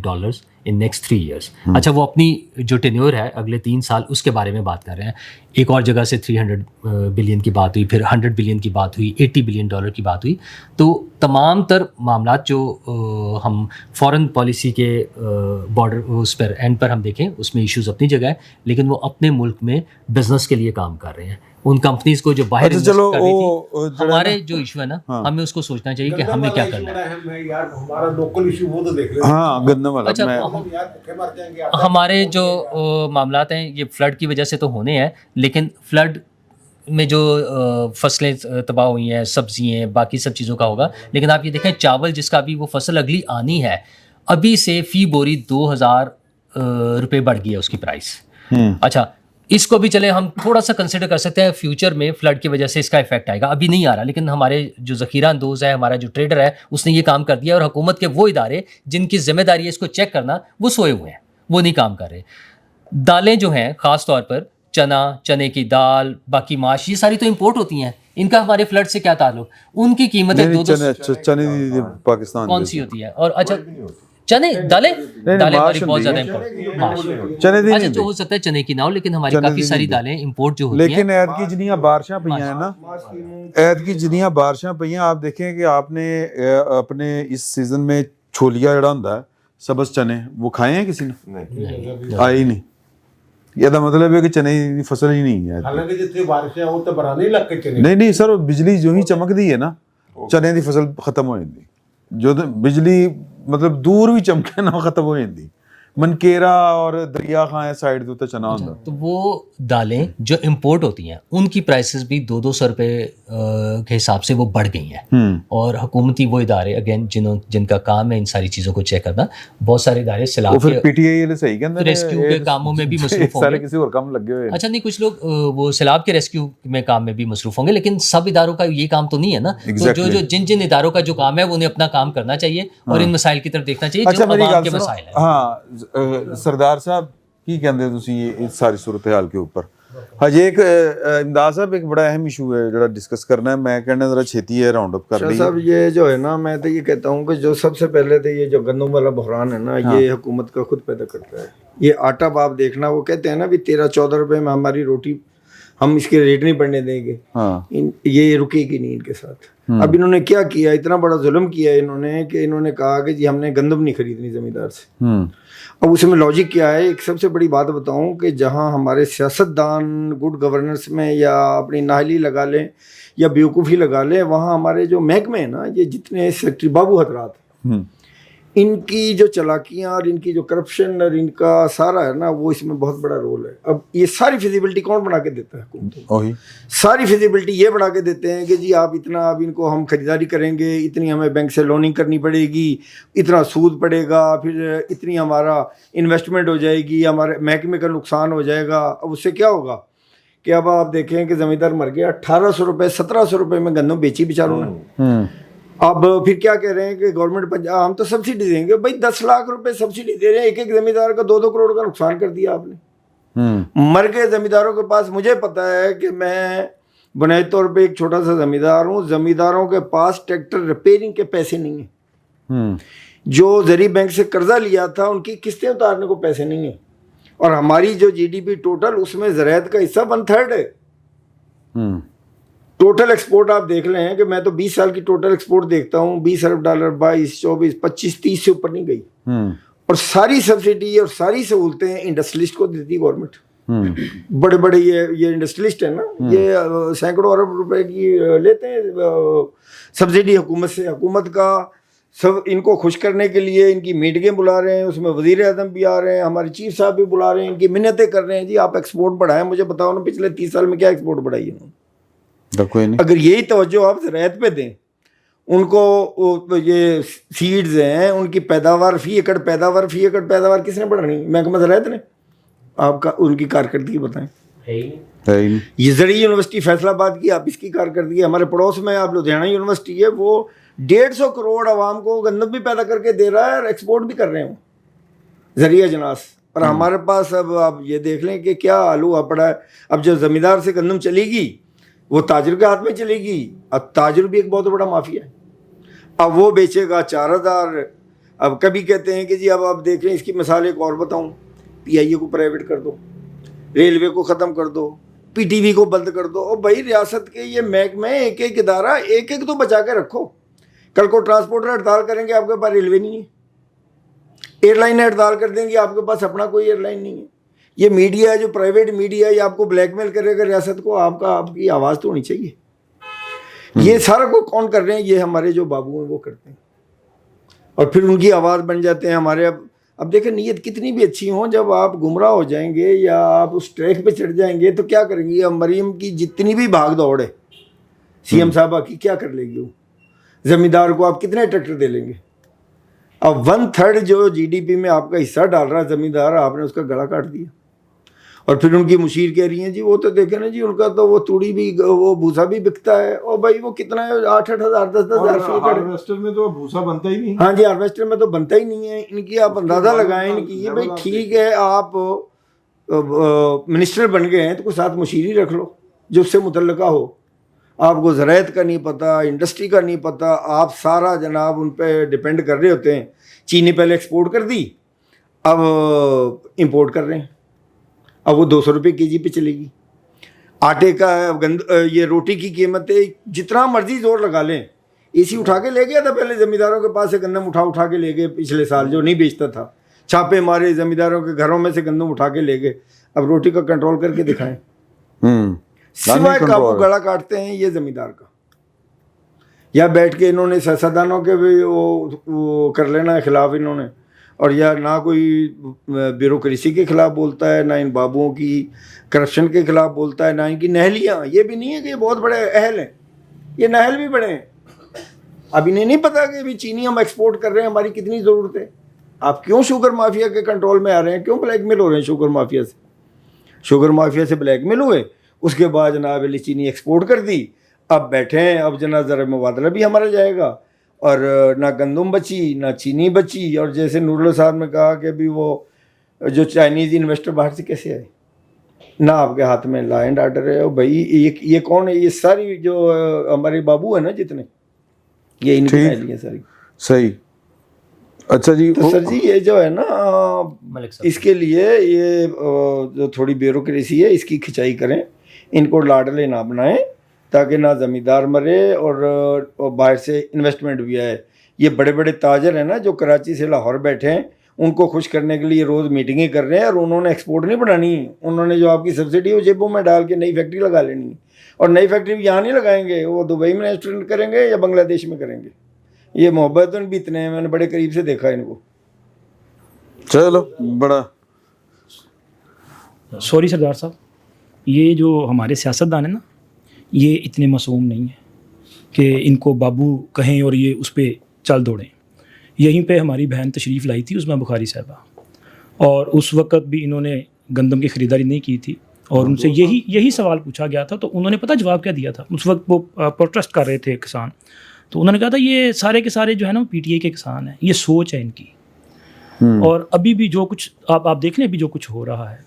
in next 3 years. اچھا وہ اپنی جو ٹینیور ہے اگلے 3 سال اس کے بارے میں بات کر رہے ہیں. ایک اور جگہ سے 300 billion کی بات ہوئی, پھر 100 billion کی بات ہوئی, $80 billion کی بات ہوئی. تو تمام تر معاملات جو ہم فارن پالیسی کے بارڈر اس پر اینڈ پر ہم دیکھیں اس میں ایشوز اپنی جگہ ہے, لیکن وہ اپنے ملک میں بزنس کے لیے کام کر رہے ہیں. ان کمپنیز کو جو باہر انویسٹ کر رہی تھی, ہمارے جو ایشو ہے نا ہمیں اس کو سوچنا چاہیے کہ ہمیں کیا کرنا ہے. ہمارا لوکل ایشو وہ تو دیکھ رہے ہاں گندم والا. ہمارے جو معاملات ہیں یہ فلڈ کی وجہ سے تو ہونے ہیں, لیکن فلڈ میں جو فصلیں تباہ ہوئی ہیں, سبزی ہیں, باقی سب چیزوں کا ہوگا. لیکن آپ یہ دیکھیں چاول جس کا بھی وہ فصل اگلی آنی ہے, ابھی سے فی بوری $2,000 بڑھ گئی ہے اس کی پرائس. اچھا اس کو بھی چلے ہم تھوڑا سا کنسیڈر کر سکتے ہیں, فیوچر میں فلڈ کی وجہ سے اس کا افیکٹ آئے گا, ابھی نہیں آ رہا. لیکن ہمارے جو ذخیرہ اندوز ہے, ہمارا جو ٹریڈر ہے, اس نے یہ کام کر دیا, اور حکومت کے وہ ادارے جن کی ذمہ داری ہے اس کو چیک کرنا, وہ سوئے ہوئے ہیں, وہ نہیں کام کر رہے. دالیں جو ہیں خاص طور پر چنا, چنے کی دال, باقی ماش, یہ ساری تو امپورٹ ہوتی ہیں, ان کا ہمارے فلڈ سے کیا تعلق؟ ان کی قیمتیں چنے پاکستان کون سی ہوتی ہے؟ اور اچھا چنے دالیں ہماری بہت زیادہ امپورٹ, اچھا جو ہو سکتا ہے چنے کی نہ ہو, لیکن ہماری کافی ساری دالیں امپورٹ جو ہوتی ہیں. لیکن عید کی جنیاں بارشاں پہ ہیں نا, عید کی جنیاں بارشاں پہ ہیں. آپ دیکھیں کہ آپ نے اپنے اس سیزن میں چھولیا جڑا ہوندا ہے سبز چنے, وہ کھائے ہیں کسی نے؟ آئے ہی نہیں. یہ دا مطلب ہے کہ چنے کی فصل ہی نہیں ہے. حالانکہ جتنی بارشیں ہوں تو برانے لگ کے چنے. نہیں سر, بجلی جو ہی چمک دی ہے نا, چنے کی فصل ختم ہو جاتی. جو بجلی مطلب دور بھی چمکے نہ ختم ہو جاتی. منکیرا اور دریا خان سائڈ دے تے چنا ہوندا. تو وہ دالیں جو امپورٹ ہوتی ہیں ان کی پرائسز بھی $200 کے حساب سے وہ بڑھ گئی ہیں. اور حکومتی وہ ادارے اگین جن کا کام ہے ان ساری چیزوں کو چیک کرنا, بہت سارے ادارے سیلاب کے پی ٹی آئی والے صحیح کہندے ہیں ریسکیو کے کاموں میں بھی مصروف ہوں گے, سارے کسی اور کام لگے ہوئے ہیں. اچھا نہیں کچھ لوگ وہ سیلاب کے ریسکیو میں کام میں بھی مصروف ہوں گے, لیکن سب اداروں کا یہ کام تو نہیں ہے نا. تو جو جن اداروں کا جو کام ہے وہ انہیں اپنا کام کرنا چاہیے اور ان مسائل کی طرف دیکھنا چاہیے جو عوام کے مسائل ہیں. ہاں سردار صاحب کی کہندے تسی اس ساری صورتحال کے اوپر؟ ہاں جی ایک امداد صاحب ایک بڑا اہم ایشو ہے جڑا ڈسکس کرنا ہے, میں کہنا ذرا چھیتی ہے راؤنڈ اپ کر لیں. صاحب یہ جو ہے نا, میں تو یہ کہتا ہوں کہ جو سب سے پہلے تو یہ جو گندم والا بحران ہے نا, یہ حکومت کا خود پیدا کرتا ہے. یہ آٹا آپ دیکھنا, وہ کہتے ہیں نا بھی 13-14 میں ہماری روٹی, ہم اس کے ریٹ نہیں بڑھنے دیں گے, یہ رکے گی نہیں ان کے ساتھ. اب انہوں نے کیا کیا, اتنا بڑا ظلم کیا انہوں نے کہ انہوں نے کہا کہ جی ہم نے گندم نہیں خریدنی زمیندار سے. اب اس میں لاجک کیا ہے, ایک سب سے بڑی بات بتاؤں کہ جہاں ہمارے سیاستدان گڈ گورننس میں یا اپنی نااہلی لگا لیں یا بیوقوفی لگا لیں, وہاں ہمارے جو محکمے ہیں نا, یہ جتنے سیکٹری بابو حضرات ہیں, ان کی جو چلاکیاں اور ان کی جو کرپشن اور ان کا سارا ہے نا, وہ اس میں بہت بڑا رول ہے. اب یہ ساری فیزیبلٹی کون بنا کے دیتا ہے؟ حکومت. ساری فیزیبلٹی یہ بنا کے دیتے ہیں کہ جی آپ اتنا, اب ان کو ہم خریداری کریں گے, اتنی ہمیں بینک سے لوننگ کرنی پڑے گی, اتنا سود پڑے گا, پھر اتنی ہمارا انویسٹمنٹ ہو جائے گی, ہمارے محکمے کا نقصان ہو جائے گا. اب اس سے کیا ہوگا کہ اب آپ دیکھیں کہ زمیندار مر گیا, $1,800-1,700 میں گندم بیچی بیچاروں نے. اب پھر کیا کہہ رہے ہیں کہ گورنمنٹ پنجاب ہم تو سبسڈی دیں گے. بھائی 10 لاکھ روپے سبسڈی دے رہے ہیں, ایک زمیندار کا 2-2 کروڑ کا نقصان کر دیا آپ نے. مر گئے زمینداروں کے پاس. مجھے پتا ہے کہ میں بنیادی طور پہ ایک چھوٹا سا زمیندار ہوں, زمینداروں کے پاس ٹریکٹر ریپیئرنگ کے پیسے نہیں ہیں. جو زرعی بینک سے قرضہ لیا تھا ان کی قسطیں اتارنے کو پیسے نہیں ہیں. اور ہماری جو جی ڈی پی ٹوٹل, اس میں زراعت کا حصہ 1/3 ہے. ٹوٹل ایکسپورٹ آپ دیکھ لیں کہ میں تو 20 سال کی ٹوٹل ایکسپورٹ دیکھتا ہوں, $20 ارب, 22, 24, 25, 30 سے اوپر نہیں گئی. اور ساری سبسڈی اور ساری سہولتیں انڈسٹریلسٹ کو دیتی گورنمنٹ. بڑے بڑے یہ انڈسٹریلسٹ ہیں نا, یہ سینکڑوں ارب روپے کی لیتے ہیں سبسڈی حکومت سے. حکومت کا سب ان کو خوش کرنے کے لیے ان کی میٹنگیں بلا رہے ہیں, اس میں وزیر اعظم بھی آ رہے ہیں, ہمارے چیف صاحب بھی بلا رہے ہیں, ان کی منتیں کر رہے ہیں جی آپ ایکسپورٹ بڑھائیں. مجھے بتاؤ نا پچھلے 30 سال میں کیا ایکسپورٹ بڑھائی ہے؟ اگر یہی توجہ آپ زراعت پہ دیں, ان کو یہ سیڈز ہیں ان کی پیداوار فی ایکڑ پیداوار کس نے بڑھانی؟ محکمہ زراعت نے. آپ کا ان کی کارکردگی بتائیں. ہے ہی نہیں. یہ زرعی یونیورسٹی فیصل آباد کی آپ اس کی کارکردگی, ہمارے پڑوس میں آپ لدھیانہ یونیورسٹی ہے, وہ 150 کروڑ عوام کو گندم بھی پیدا کر کے دے رہا ہے اور ایکسپورٹ بھی کر رہے ہیں زرعی اجناس. اور ہمارے پاس اب آپ یہ دیکھ لیں کہ کیا حال ہوا پڑا ہے. اب جو زمیندار سے گندم چلے گی وہ تاجر کے ہاتھ میں چلے گی. اب تاجر بھی ایک بہت بڑا مافیا ہے, اب وہ بیچے گا 4000. اب کبھی کہتے ہیں کہ جی اب آپ دیکھ لیں, اس کی مثال ایک اور بتاؤں, پی آئی اے کو پرائیویٹ کر دو, ریلوے کو ختم کر دو, پی ٹی وی کو بند کر دو. اور بھائی ریاست کے یہ محکمے ایک ایک ادارہ ایک ایک تو بچا کے رکھو. کل کو ٹرانسپورٹر ہڑتال کریں گے, آپ کے پاس ریلوے نہیں ہے. ایئر لائن ہڑتال کر دیں گے, آپ کے پاس اپنا کوئی ایئر لائن نہیں ہے. یہ میڈیا ہے جو پرائیویٹ میڈیا ہے, یہ آپ کو بلیک میل کرے گا ریاست کو, آپ کی آواز تو ہونی چاہیے. یہ سارا کو کون کر رہے ہیں؟ یہ ہمارے جو بابو ہیں وہ کرتے ہیں, اور پھر ان کی آواز بن جاتے ہیں ہمارے. اب دیکھیں نیت کتنی بھی اچھی ہوں, جب آپ گمراہ ہو جائیں گے یا آپ اس ٹریک پہ چڑھ جائیں گے تو کیا کریں گے؟ اب مریم کی جتنی بھی بھاگ دوڑ ہے سی ایم صاحبہ کی, کیا کر لے گی وہ؟ زمیندار کو آپ کتنے ٹریکٹر دے لیں گے؟ اب 1/3 جو جی ڈی پی میں آپ کا حصہ ڈال رہا ہے زمیندار, آپ نے اس کا گلا کاٹ دیا. اور پھر ان کی مشیر کہہ رہی ہیں جی وہ تو دیکھیں نا جی ان کا تو وہ توڑی بھی وہ بھوسا بھی بکتا ہے. اور بھائی وہ کتنا ہے 8-8 ہزار 10-10 ہزار. ہارویسٹر میں تو بھوسا بنتا ہی نہیں. ہاں جی, ہارویسٹر میں تو بنتا ہی نہیں ہے. ان کی آپ اندازہ لگائیں ان کی. یہ بھائی ٹھیک ہے آپ منسٹر بن گئے ہیں تو کوئی ساتھ مشیر ہی رکھ لو جو اس سے متعلقہ ہو. آپ کو زراعت کا نہیں پتہ, انڈسٹری کا نہیں پتہ, آپ سارا جناب ان پہ ڈپینڈ کر رہے ہوتے ہیں. چین نے پہلے ایکسپورٹ کر دی, اب امپورٹ کر رہے ہیں. اب وہ 200 روپے کے جی پہ چلے گی. آٹے کا یہ روٹی کی قیمت جتنا مرضی زور لگا لیں. اے سی اٹھا کے لے گیا تھا پہلے زمینداروں کے پاس سے گندم اٹھا کے لے گئے پچھلے سال, جو نہیں بیچتا تھا. چھاپے مارے, زمینداروں کے گھروں میں سے گندم اٹھا کے لے گئے. اب روٹی کا کنٹرول کر کے دکھائیں. سوائے کابو گلا کاٹتے ہیں یہ زمیندار کا. یا بیٹھ کے انہوں نے سیاستدانوں کے بھی وہ کر لینا ہے خلاف انہوں نے, اور یا نہ کوئی بیوروکریسی کے خلاف بولتا ہے, نہ ان بابوؤں کی کرپشن کے خلاف بولتا ہے, نہ ان کی نہلیاں. یہ بھی نہیں ہے کہ یہ بہت بڑے اہل ہیں, یہ نہل بھی بڑے ہیں. اب انہیں نہیں پتا کہ ابھی چینی ہم ایکسپورٹ کر رہے ہیں, ہماری کتنی ضرورت ہے. آپ کیوں شوگر مافیا کے کنٹرول میں آ رہے ہیں؟ کیوں بلیک میل ہو رہے ہیں شوگر مافیا سے؟ شوگر مافیا سے بلیک میل ہوئے, اس کے بعد جناب علی چینی ایکسپورٹ کر دی. اب بیٹھے ہیں, اب جناب ذرا مبادلہ بھی ہمارا جائے گا, اور نہ گندم بچی نہ چینی بچی. اور جیسے نور اللہ صاحب نے کہا کہ ابھی وہ جو چائنیز انویسٹر باہر سے کیسے آئے, نہ آپ کے ہاتھ میں لا اینڈ آرڈر ہے. بھائی یہ کون ہے؟ یہ ساری جو ہمارے بابو ہیں نا جتنے, یہ ان کی ہیں ساری. صحیح. اچھا جی, تو سر جی یہ جو ہے نا اس کے لیے یہ جو تھوڑی بیوروکریسی ہے اس کی کھچائی کریں, ان کو لاڈلے نہ بنائیں تاکہ نہ زمیندار مرے اور باہر سے انویسٹمنٹ بھی آئے. یہ بڑے بڑے تاجر ہیں نا جو کراچی سے لاہور بیٹھے ہیں, ان کو خوش کرنے کے لیے روز میٹنگیں کر رہے ہیں, اور انہوں نے ایکسپورٹ نہیں بڑھانی. انہوں نے جو آپ کی سبسڈی وہ جیبوں میں ڈال کے نئی فیکٹری لگا لینی, اور نئی فیکٹری بھی یہاں نہیں لگائیں گے, وہ دبئی میں انویسٹمنٹ کریں گے یا بنگلہ دیش میں کریں گے. یہ محبت بھی اتنے ہیں, میں نے بڑے قریب سے دیکھا ان کو. چلو بڑا سوری سردار صاحب, یہ جو ہمارے سیاستدان ہیں نا یہ اتنے معصوم نہیں ہیں کہ ان کو بابو کہیں اور یہ اس پہ چل دوڑیں. یہیں پہ ہماری بہن تشریف لائی تھی عظمیٰ بخاری صاحبہ, اور اس وقت بھی انہوں نے گندم کی خریداری نہیں کی تھی, اور ان سے یہی سوال پوچھا گیا تھا. تو انہوں نے پتہ جواب کیا دیا تھا؟ اس وقت وہ پروٹیسٹ کر رہے تھے کسان, تو انہوں نے کہا تھا یہ سارے کے سارے جو ہے نا پی ٹی آئی کے کسان ہیں, یہ سوچ ہے ان کی. اور ابھی بھی جو کچھ آپ دیکھ لیں, ابھی جو کچھ ہو رہا ہے,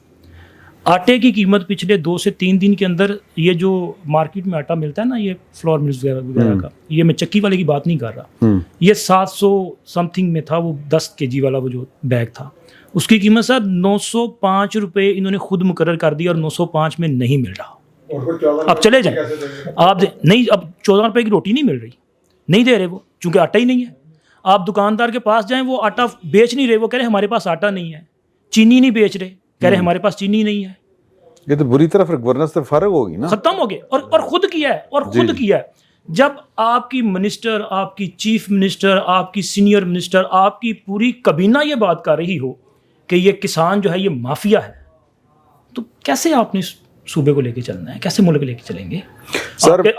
آٹے کی قیمت پچھلے 2 سے 3 دن کے اندر, یہ جو مارکیٹ میں آٹا ملتا ہے نا یہ فلور ملز وغیرہ کا, یہ میں چکی والے کی بات نہیں کر رہا, یہ 700 سم تھنگ میں تھا وہ 10 kg والا وہ جو بیگ تھا, اس کی قیمت سر 905 روپے انہوں نے خود مقرر کر دی, اور 905 میں نہیں مل رہا. اب چلے جائیں آپ نہیں, اب 14 روپے کی روٹی نہیں مل رہی, نہیں دے رہے وہ, چونکہ آٹا ہی نہیں ہے. آپ دکاندار کے پاس جائیں, وہ آٹا بیچ نہیں رہے, وہ کہہ رہے ہمارے پاس آٹا نہیں ہے. چینی نہیں بیچ رہے, کہہ رہے ہمارے پاس چینی نہیں ہے. یہ تو بری طرف گورننس سے فارغ ہوگی نا, ختم ہو گئے. اور خود کیا ہے, اور خود کیا ہے. جب آپ کی منسٹر, آپ کی چیف منسٹر, آپ کی سینئر منسٹر, آپ کی پوری کابینہ یہ بات کر رہی ہو کہ یہ کسان جو ہے یہ مافیا ہے, تو کیسے آپ نے صوبے کو لے کے چلنا ہے, کیسے ملک لے کے چلیں گے؟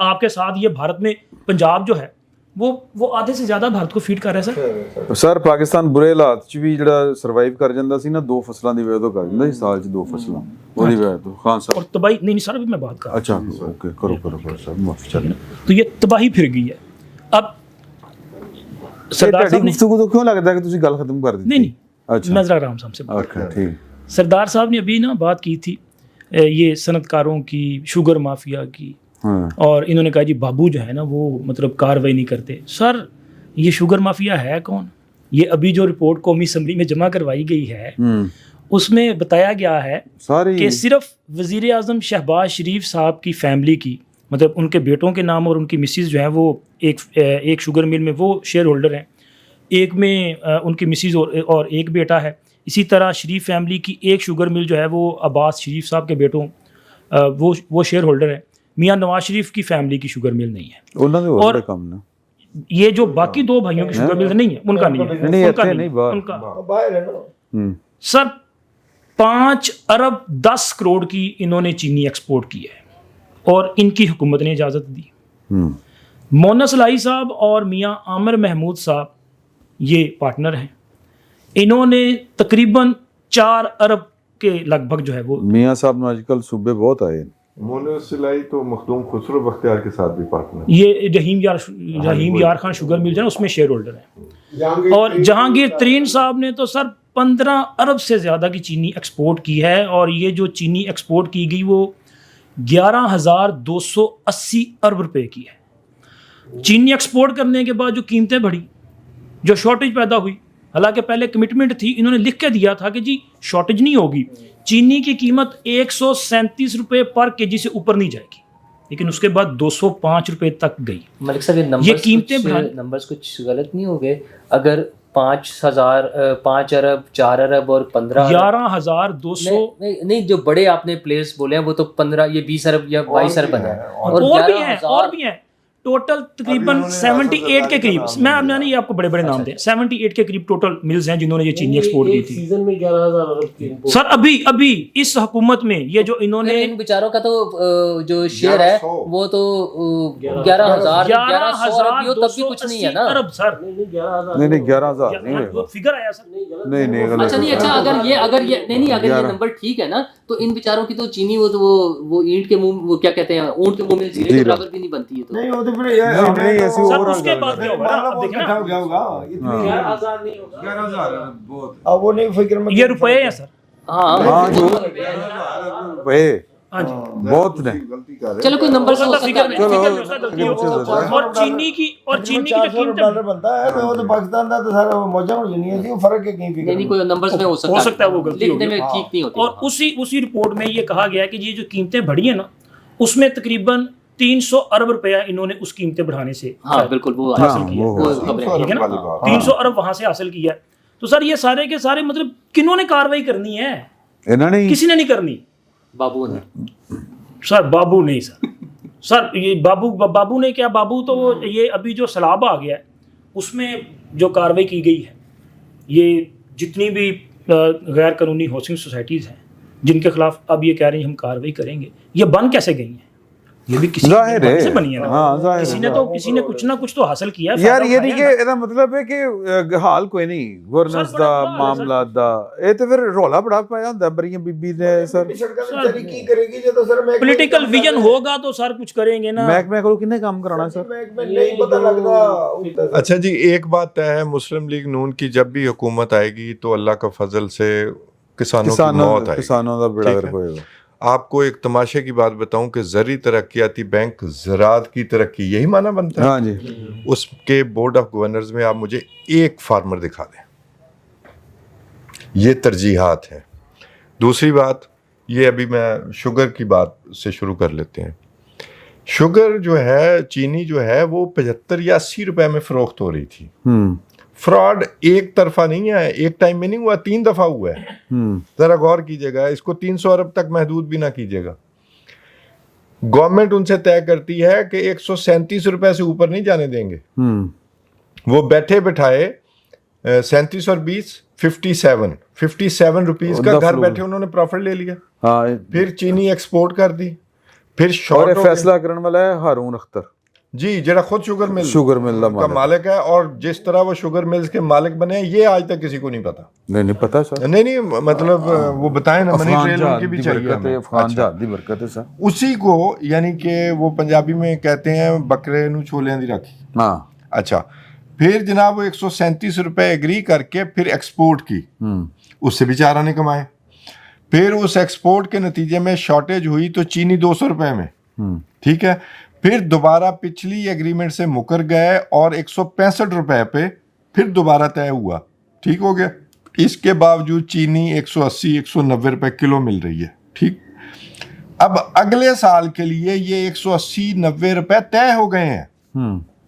آپ کے ساتھ یہ بھارت میں پنجاب جو ہے وہ آدھے سے زیادہ بھارت کو فیڈ کر رہا ہے سر. ਸਰ ਪਾਕਿਸਤਾਨ ਬੁਰੇ ਹਾਲਾਤ 'ਚ ਵੀ ਜਿਹੜਾ ਸਰਵਾਈਵ ਕਰ ਜਾਂਦਾ ਸੀ ਨਾ 2 ਫਸਲਾਂ ਦੀ ਵਜ੍ਹਾ ਤੋਂ ਕਰ ਜਾਂਦਾ ਸੀ ਸਾਲ 'ਚ 2 ਫਸਲਾਂ ਉਹਦੀ ਵਜ੍ਹਾ ਤੋਂ. ਖਾਨ ਸਾਹਿਬ اور تباہی نہیں سر ابھی میں بات کر رہا اچھا اوکے کرو سر معاف چلیں. ہوں. تو یہ تباہی پھر گئی ہے. اب سردار صاحب نے گفتگو تو کیوں لگتا ہے کہ تسی گل ختم کر دی؟ نہیں اچھا میں ذرا آرام صاحب سے بات اوکے ٹھیک. سردار صاحب نے ابھی نا بات کی تھی یہ صنعت کاروں کی، شوگر مافیا کی، ہاں اور انہوں نے کہا جی بابو جو ہے نا وہ مطلب کاروائی نہیں کرتے. سر یہ شوگر مافیا ہے کون؟ یہ ابھی جو رپورٹ قومی اسمبلی میں جمع کروائی گئی ہے اس میں بتایا گیا ہے ساری کہ صرف وزیر اعظم شہباز شریف صاحب کی فیملی کی، مطلب ان کے بیٹوں کے نام اور ان کی مسز جو ہیں وہ ایک شوگر مل میں وہ شیئر ہولڈر ہیں، ایک میں ان کی مسز اور ایک بیٹا ہے. اسی طرح شریف فیملی کی ایک شوگر مل جو ہے وہ عباس شریف صاحب کے بیٹوں وہ شیئر ہولڈر ہیں. میاں نواز شریف کی فیملی کی شوگر مل نہیں ہے. انہوں نے اور کم نا یہ جو باقی 2 بھائیوں کی شوگر مل نہیں ہے ان کا نہیں ہے، ان کا نہیں ہے، ان کا باہر ہے نا. سر 5 ارب 10 کروڑ کی انہوں نے چینی ایکسپورٹ کی ہے اور ان کی حکومت نے اجازت دی. مونس لائی صاحب اور میاں عامر محمود صاحب یہ پارٹنر ہیں. انہوں نے تقریباً 4 ارب کے لگ بھگ جو ہے وہ میاں صاحب نے آج کل صوبے بہت آئے. مونس سلائی تو مخدوم خسرو بختیار کے ساتھ بھی پارٹنر. یہ رحیم یار خان شوگر مل جو ہے اس میں شیئر ہولڈر ہیں. اور جہانگیر ترین صاحب نے تو سر 15 ارب سے زیادہ کی چینی ایکسپورٹ کی ہے، اور یہ جو چینی ایکسپورٹ کی گئی وہ 11,280 ارب روپے کی ہے. چینی ایکسپورٹ کرنے کے بعد جو قیمتیں بڑھی، جو شارٹیج پیدا ہوئی، حالانکہ پہلے کمٹمنٹ تھی، انہوں نے لکھ کے دیا تھا کہ جی شارٹیج نہیں ہوگی، چینی کی قیمت 137 روپے پر کے جی سے اوپر نہیں جائے گی، لیکن اس کے بعد 205 روپے تک گئی. ملک صاحب یہ قیمتیں نمبرز کچھ غلط نہیں ہو گئے؟ اگر 5 ارب 4 ارب اور 15 11,200 نہیں جو بڑے آپ نے پلیس بولے ہیں وہ تو 15 یہ 20 ارب یا 22 ارب ہے اور بھی ہیں ٹوٹل تقریباً 78 کے قریب. میں نہیں آپ کو بڑے بڑے نام دیں، 78 کے قریب ٹوٹل ملز ہیں جنہوں نے یہ چینی ایکسپورٹ کی تھی. سیزن میں 11,000 ارب کی سر ابھی اس حکومت میں یہ جو انہوں نے ان بیچاروں کا تو جو شیئر ہے وہ تو 11,000 تب بھی کچھ نہیں ہے نا. ارب سر نہیں 11,000 نہیں فگر آیا سر. نہیں اچھا نہیں اچھا اگر یہ نمبر ٹھیک ہے نا تو ان بیچاروں کی تو چینی وہ اینٹ کے منہ وہ کیا کہتے ہیں اونٹ کے منہ میں زیرے کے برابر بھی نہیں بنتی ہے. تو اس کے بعد کیا ہوگا یہ روپے ہیں سر. ہاں جو بہت نہیں. چلو کوئی نمبر اور چینی کی $400 بنتا ہے وہ تو پاکستان کا تو سارا موجہ ہو جانی ہے، فرق ہے کہیں نہیں کوئی نمبرز میں ہو سکتا ہے وہ غلطی لکھنے میں ٹھیک نہیں ہوتی. اور اسی رپورٹ میں یہ کہا گیا کہ یہ جو قیمتیں بڑھی ہیں نا اس میں تقریباً 300 ارب روپیہ انہوں نے اس قیمتیں بڑھانے سے بالکل وہ حاصل کیا، ٹھیک ہے نا، 300 ارب وہاں سے حاصل کیا. تو سر یہ سارے کے سارے مطلب کنہوں نے کاروائی کرنی ہے؟ کسی نے نہیں کرنی. بابو نے سر بابو نہیں سر یہ بابو نے کیا، بابو تو یہ ابھی جو سیلاب آ گیا ہے اس میں جو کاروائی کی گئی ہے، یہ جتنی بھی غیر قانونی ہاؤسنگ سوسائٹیز ہیں جن کے خلاف اب یہ کہہ رہے ہیں ہم کاروائی کریں گے، یہ بن کیسے گئی ہیں؟ یہ بھی کسی سے بنی ہے نا، کسی نے کچھ نہ کچھ تو حاصل کیا ہے. یار یہ نہیں کہ ਇਹਦਾ ਮਤਲਬ ਹੈ ਕਿ ਹਾਲ ਕੋਈ ਨਹੀਂ ਗਵਰਨੈਂਸ ਦਾ ਮਾਮਲਾ ਦਾ ਇਹ ਤੇ ਫਿਰ ਰੌਲਾ ਬੜਾ ਪਾਇਆ ਹੁੰਦਾ ਬਰੀਆਂ ਬੀਬੀ ਨੇ. ਸਰ ਕੀ ਕਰੇਗੀ ਜਦੋਂ ਸਰ ਮੈਂ پولیٹیکل ویژن ہوگا تو سر کچھ کریں گے نا. محکمے کو کنے کام کرانا سر نہیں پتہ لگتا. اچھا جی ایک بات طے ہے، مسلم لیگ نون کی جب بھی حکومت آئے گی تو اللہ کا فضل سے کسانوں کی موت آئے گی، کسانوں کا بیڑا گرک ہوئے گا. آپ کو ایک تماشے کی بات بتاؤں کہ زرعی ترقیاتی بینک زراعت کی ترقی یہی معنی بنتا ہے. ہاں جی اس کے بورڈ آف گورنرز میں آپ مجھے ایک فارمر دکھا دیں. یہ ترجیحات ہیں. دوسری بات یہ ابھی میں شوگر کی بات سے شروع کر لیتے ہیں. شوگر جو ہے چینی جو ہے وہ 75 یا 80 روپے میں فروخت ہو رہی تھی. فراڈ ایک طرفہ نہیں ہے، ایک ٹائم میں نہیں ہوا، 3 دفعہ ہوا ہے. ذرا غور کیجیے گا، اس کو 300 ارب تک محدود بھی نہ کیجیے گا. گورنمنٹ ان سے طے کرتی ہے کہ 137 روپے سے اوپر نہیں جانے دیں گے. وہ بیٹھے بٹھائے 37 اور 20 57 روپیز کا گھر بیٹھے انہوں نے پروفٹ لے لیا. پھر چینی ایکسپورٹ کر دی، پھر شارٹ. فیصلہ کرنے والا ہے ہارون اختر. جی جڑا خود شوگر مل شوگر مل کا مالک ہے، اور جس طرح وہ شوگر ملز کے مالک بنے ہیں یہ آج تک کسی کو نہیں پتا. نہیں پتا سر. نہیں مطلب وہ بتائیں نا، منی ٹریل ان کی بھی چاہیے ہمیں. افغان جہاد دی برکت ہے سر. اسی کو یعنی کہ وہ پنجابی میں کہتے ہیں بکرے نو چھولیاں دی رکھی. ہاں اچھا، پھر جناب وہ 137 روپے ایگری کر کے پھر ایکسپورٹ کی، اس سے بیچارہ نے کمائے. پھر اس ایکسپورٹ کے نتیجے میں شارٹیج ہوئی تو چینی 200 روپے میں، ٹھیک ہے. پھر دوبارہ پچھلی ایگریمنٹ سے مکر گئے اور 165 روپے پہ پھر دوبارہ طے ہوا، ٹھیک ہو گیا. اس کے باوجود چینی 180 190 روپے کلو مل رہی ہے، ٹھیک. اب اگلے سال کے لیے یہ 180 90 روپے طے ہو گئے ہیں.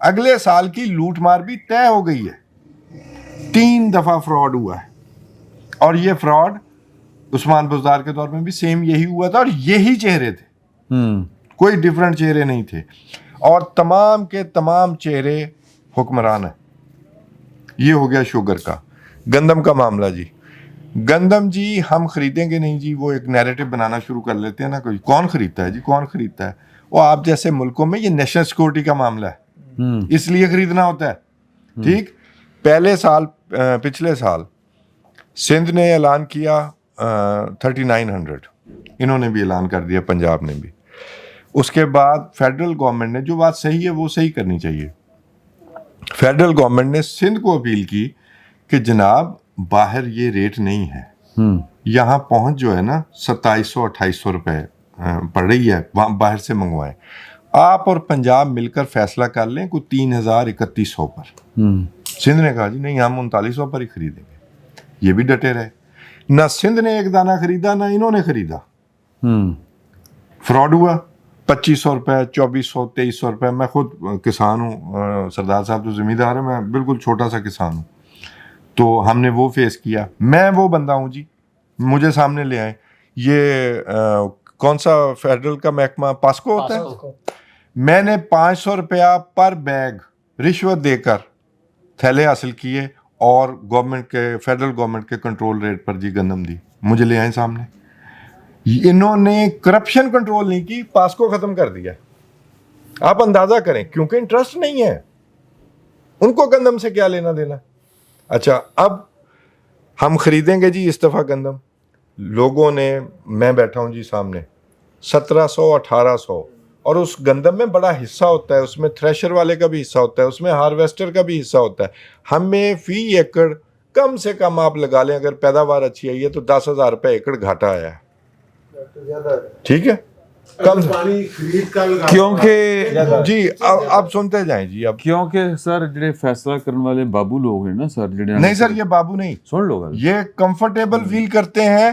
اگلے سال کی لوٹ مار بھی طے ہو گئی ہے. 3 دفعہ فراڈ ہوا ہے، اور یہ فراڈ عثمان بزدار کے دور میں بھی سیم یہی ہوا تھا، اور یہی چہرے تھے، کوئی ڈیفرنٹ چہرے نہیں تھے، اور تمام کے تمام چہرے حکمران ہیں. یہ ہو گیا شوگر کا. گندم کا معاملہ جی، گندم جی ہم خریدیں گے نہیں جی، وہ ایک نیریٹو بنانا شروع کر لیتے ہیں نا، کوئی کون خریدتا ہے جی، کون خریدتا ہے. وہ آپ جیسے ملکوں میں یہ نیشنل سیکورٹی کا معاملہ ہے، اس لیے خریدنا ہوتا ہے، ٹھیک. پچھلے سال سندھ نے اعلان کیا 3900، انہوں نے بھی اعلان کر دیا، پنجاب نے بھی. اس کے بعد فیڈرل گورنمنٹ نے، جو بات صحیح ہے وہ صحیح کرنی چاہیے، فیڈرل گورنمنٹ نے سندھ کو اپیل کی کہ جناب باہر یہ ریٹ نہیں ہے، یہاں پہنچ جو ہے نا 2700 2800 روپے پڑ رہی ہے، وہاں باہر سے منگوائیں. آپ اور پنجاب مل کر فیصلہ کر لیں کوئی 3000 3100 پر. سندھ نے کہا جی نہیں، ہم 3900 پر ہی خریدیں گے. یہ بھی ڈٹے رہے. نہ سندھ نے ایک دانہ خریدا، نہ انہوں نے خریدا. فراڈ ہوا. 2500 روپے 2400 2300 روپے. میں خود کسان ہوں، سردار صاحب تو زمیندار ہے، میں بالکل چھوٹا سا کسان ہوں. تو ہم نے وہ فیس کیا. میں وہ بندہ ہوں جی، مجھے سامنے لے آئیں. یہ کون سا فیڈرل کا محکمہ پاسکو ہوتا ہے، میں نے 500 روپیہ پر بیگ رشوت دے کر تھیلے حاصل کیے، اور گورنمنٹ کے فیڈرل گورنمنٹ کے کنٹرول ریٹ پر جی گندم دی. مجھے لے آئیں سامنے. انہوں نے کرپشن کنٹرول نہیں کی، پاسکو ختم کر دیا. آپ اندازہ کریں، کیونکہ انٹرسٹ نہیں ہے ان کو، گندم سے کیا لینا دینا. اچھا، اب ہم خریدیں گے جی اس دفعہ گندم. لوگوں نے، میں بیٹھا ہوں جی سامنے، 1700 1800، اور اس گندم میں بڑا حصہ ہوتا ہے، اس میں تھریشر والے کا بھی حصہ ہوتا ہے، اس میں ہارویسٹر کا بھی حصہ ہوتا ہے. ہمیں فی ایکڑ کم سے کم آپ لگا لیں، اگر پیداوار اچھی آئی ہے تو 10,000 روپے ایکڑ گھاٹا آیا ہے، ٹھیک ہے. کیونکہ جی آپ سنتے جائیں جی. اب کیونکہ سر جڑے فیصلہ کرنے والے بابو لوگ ہیں نا سر، جڑے نہیں سر، یہ بابو نہیں، سن لو گل، یہ کمفرٹیبل فیل کرتے ہیں.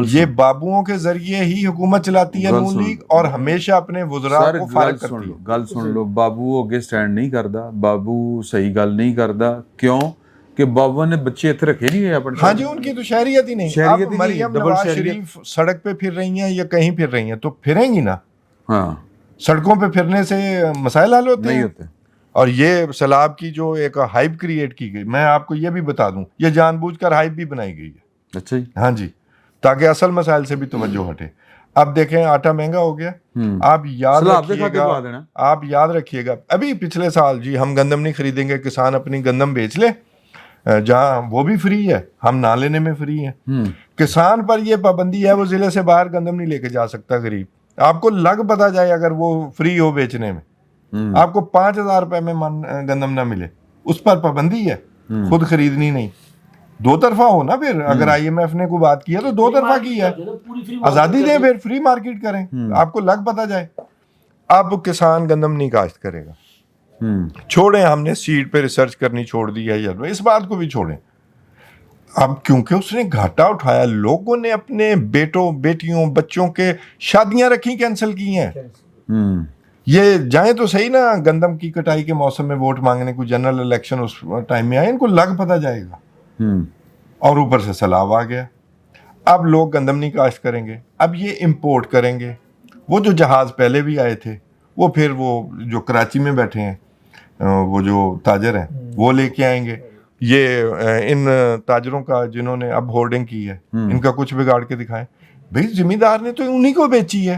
یہ بابوؤں کے ذریعے ہی حکومت چلاتی ہے نون لیگ، اور ہمیشہ اپنے وزراء کو فارغ کرتی ہے. گل سن لو، بابو اگے سٹینڈ نہیں کردا، بابو صحیح گل نہیں کردا. کیوں کہ بابو نے بچے اتنے رکھے نہیں ہوئے اپنے. ہاں جی، ان کی تو شہریت ہی نہیں. شہریت ہی مریم نواز شریف سڑک پہ پھر رہی ہیں یا کہیں پھر رہی ہیں تو پھریں گی نا. ہاں، سڑکوں پہ پھرنے سے مسائل حل ہوتے نہیں ہیں. ہوتے. اور یہ سیلاب کی جو ایک ہائپ کریٹ کی گئی، میں آپ کو یہ بھی بتا دوں، یہ جان بوجھ کر ہائپ بھی بنائی گئی ہے. اچھا جی. ہاں جی، تاکہ اصل مسائل سے بھی توجہ ہٹے. اب دیکھیں آٹا مہنگا ہو گیا. آپ یاد رکھیے گا، ابھی پچھلے سال جی ہم گندم نہیں خریدیں گے، کسان اپنی گندم بیچ لے، جہاں وہ بھی فری ہے، ہم نہ لینے میں فری ہیں. کسان پر یہ پابندی ہے، وہ ضلع سے باہر گندم نہیں لے کے جا سکتا. غریب آپ کو لگ پتا جائے اگر وہ فری ہو بیچنے میں، آپ کو 5,000 روپے میں گندم نہ ملے، اس پر پابندی ہے. خود خریدنی نہیں. دو طرفہ ہو نا. پھر اگر IMF نے کوئی بات کی ہے تو دو طرفہ کی ہے. آزادی دیں، پھر فری مارکیٹ کریں، آپ کو لگ پتا جائے. اب کسان گندم نہیں کاشت کرے گا. چھوڑیں، ہم نے سیڈ پہ ریسرچ کرنی چھوڑ دی ہے، یا اس بات کو بھی چھوڑیں. اب کیونکہ اس نے گھاٹا اٹھایا، لوگوں نے اپنے بیٹوں بیٹیوں بچوں کے شادیاں رکھی، کینسل کی ہیں. یہ جائیں تو صحیح نا، گندم کی کٹائی کے موسم میں ووٹ مانگنے کو، جنرل الیکشن اس ٹائم میں آئے، ان کو لگ پتا جائے گا. اور اوپر سے سیلاب آ گیا. اب لوگ گندم نہیں کاشت کریں گے، اب یہ امپورٹ کریں گے. وہ جو جہاز پہلے بھی آئے تھے، وہ پھر وہ جو کراچی میں بیٹھے ہیں، وہ جو تاجر ہیں، وہ لے کے آئیں گے. یہ ان تاجروں کا جنہوں نے اب ہورڈنگ کی ہے، ان کا کچھ بگاڑ کے دکھائیں. بھئی زمیندار نے تو انہی کو بیچی ہے.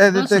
ਇਹਦੇ ਤੇ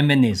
MNAs,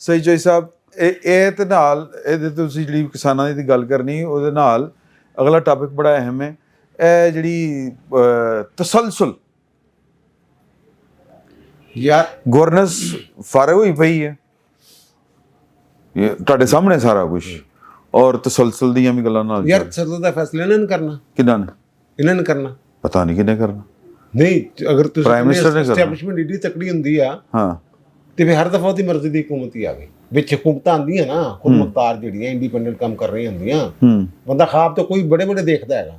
ਸਹੀ ਜੋਈ ਸਾਹਿਬ ਇਹ ਤੇ ਨਾਲ ਇਹਦੇ ਤੁਸੀਂ ਜਿਹੜੀ ਕਿਸਾਨਾਂ ਦੀ ਗੱਲ ਕਰਨੀ, ਉਹਦੇ ਨਾਲ ਅਗਲਾ ਟਾਪਿਕ ਬੜਾ ਅਹਿਮ ਹੈ। ਇਹ ਜਿਹੜੀ ਤਸਲਸਲ ਯਾਰ ਗਵਰਨੈਂਸ ਫਾਰੇ ਹੋਈ ਪਈ ਹੈ, ਇਹ ਤੁਹਾਡੇ ਸਾਹਮਣੇ ਸਾਰਾ ਕੁਝ, ਔਰ ਤਸਲਸਲ ਦੀਆਂ ਵੀ ਗੱਲਾਂ ਨਾਲ ਯਾਰ ਤਸਲਸਲ ਦਾ ਫੈਸਲਾ ਇਹਨਾਂ ਨੇ ਕਰਨਾ, ਕਿਹਨਾਂ ਨੇ? ਇਹਨਾਂ ਨੇ ਕਰਨਾ, ਪਤਾ ਨਹੀਂ ਕਿਹਨੇ ਕਰਨਾ। ਨਹੀਂ ਅਗਰ ਤੁਸੀਂ ਪ੍ਰਾਈਮ ਮਿਨਿਸਟਰ ਨੇ ਕਰਨਾ। ਐਸਟੈਬਲਿਸ਼ਮੈਂਟ ਏਡੀ ਤਕੜੀ ਹੁੰਦੀ ਆ ਹਾਂ, ਤੇ ਫਿਰ ਹਰ ਦਫਾ ਉਹਦੀ ਮਰਜ਼ੀ ਦੀ ਹਕੂਮਤ ਹੀ ਆਵੇ ਵਿੱਚ। ਹਕੂਮਤਾਂ ਆਉਂਦੀਆਂ ਨਾ ਖੁਦ ਮੁਖਤਾਰ ਜਿਹੜੀਆਂ ਇੰਡੀਪੈਂਡੈਂਟ ਕੰਮ ਕਰ ਰਹੀਆਂ ਹੁੰਦੀਆਂ, ਬੰਦਾ ਖਾਬ ਤਾਂ ਕੋਈ ਬੜੇ ਬੜੇ ਦੇਖਦਾ ਹੈਗਾ,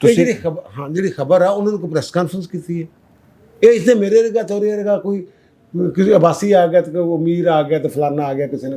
ਜਿਹੜੀ ਖਬਰ ਆ ਉਹਨਾਂ ਨੂੰ ਕੋਈ ਪ੍ਰੈਸ ਕਾਨਫਰੰਸ ਕੀਤੀ ਹੈ? ਇਹ ਇਸਨੇ ਮੇਰੇ ਵਰਗਾ ਚੋਰੀ ਵਰਗਾ ਕੋਈ ਕਿਸੇ ਅਬਾਸੀ ਆ ਗਿਆ ਤੇ ਉਹ ਅਮੀਰ ਆ ਗਿਆ ਤੇ ਫਲਾਨਾ ਆ ਗਿਆ, ਕਿਸੇ ਨੇ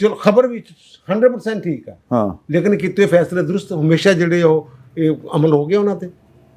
ਚਲੋ ਖਬਰ ਵੀ 100% ਠੀਕ ਆ, ਹਾਂ, ਲੇਕਿਨ ਕੀਤੇ ਫੈਸਲੇ ਦਰੁਸਤ ਹਮੇਸ਼ਾ ਜਿਹੜੇ ਉਹ ਇਹ ਅਮਲ ਹੋ ਗਿਆ ਉਹਨਾਂ ਤੇ।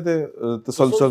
ਤੇ ਤਸਲਸਲ।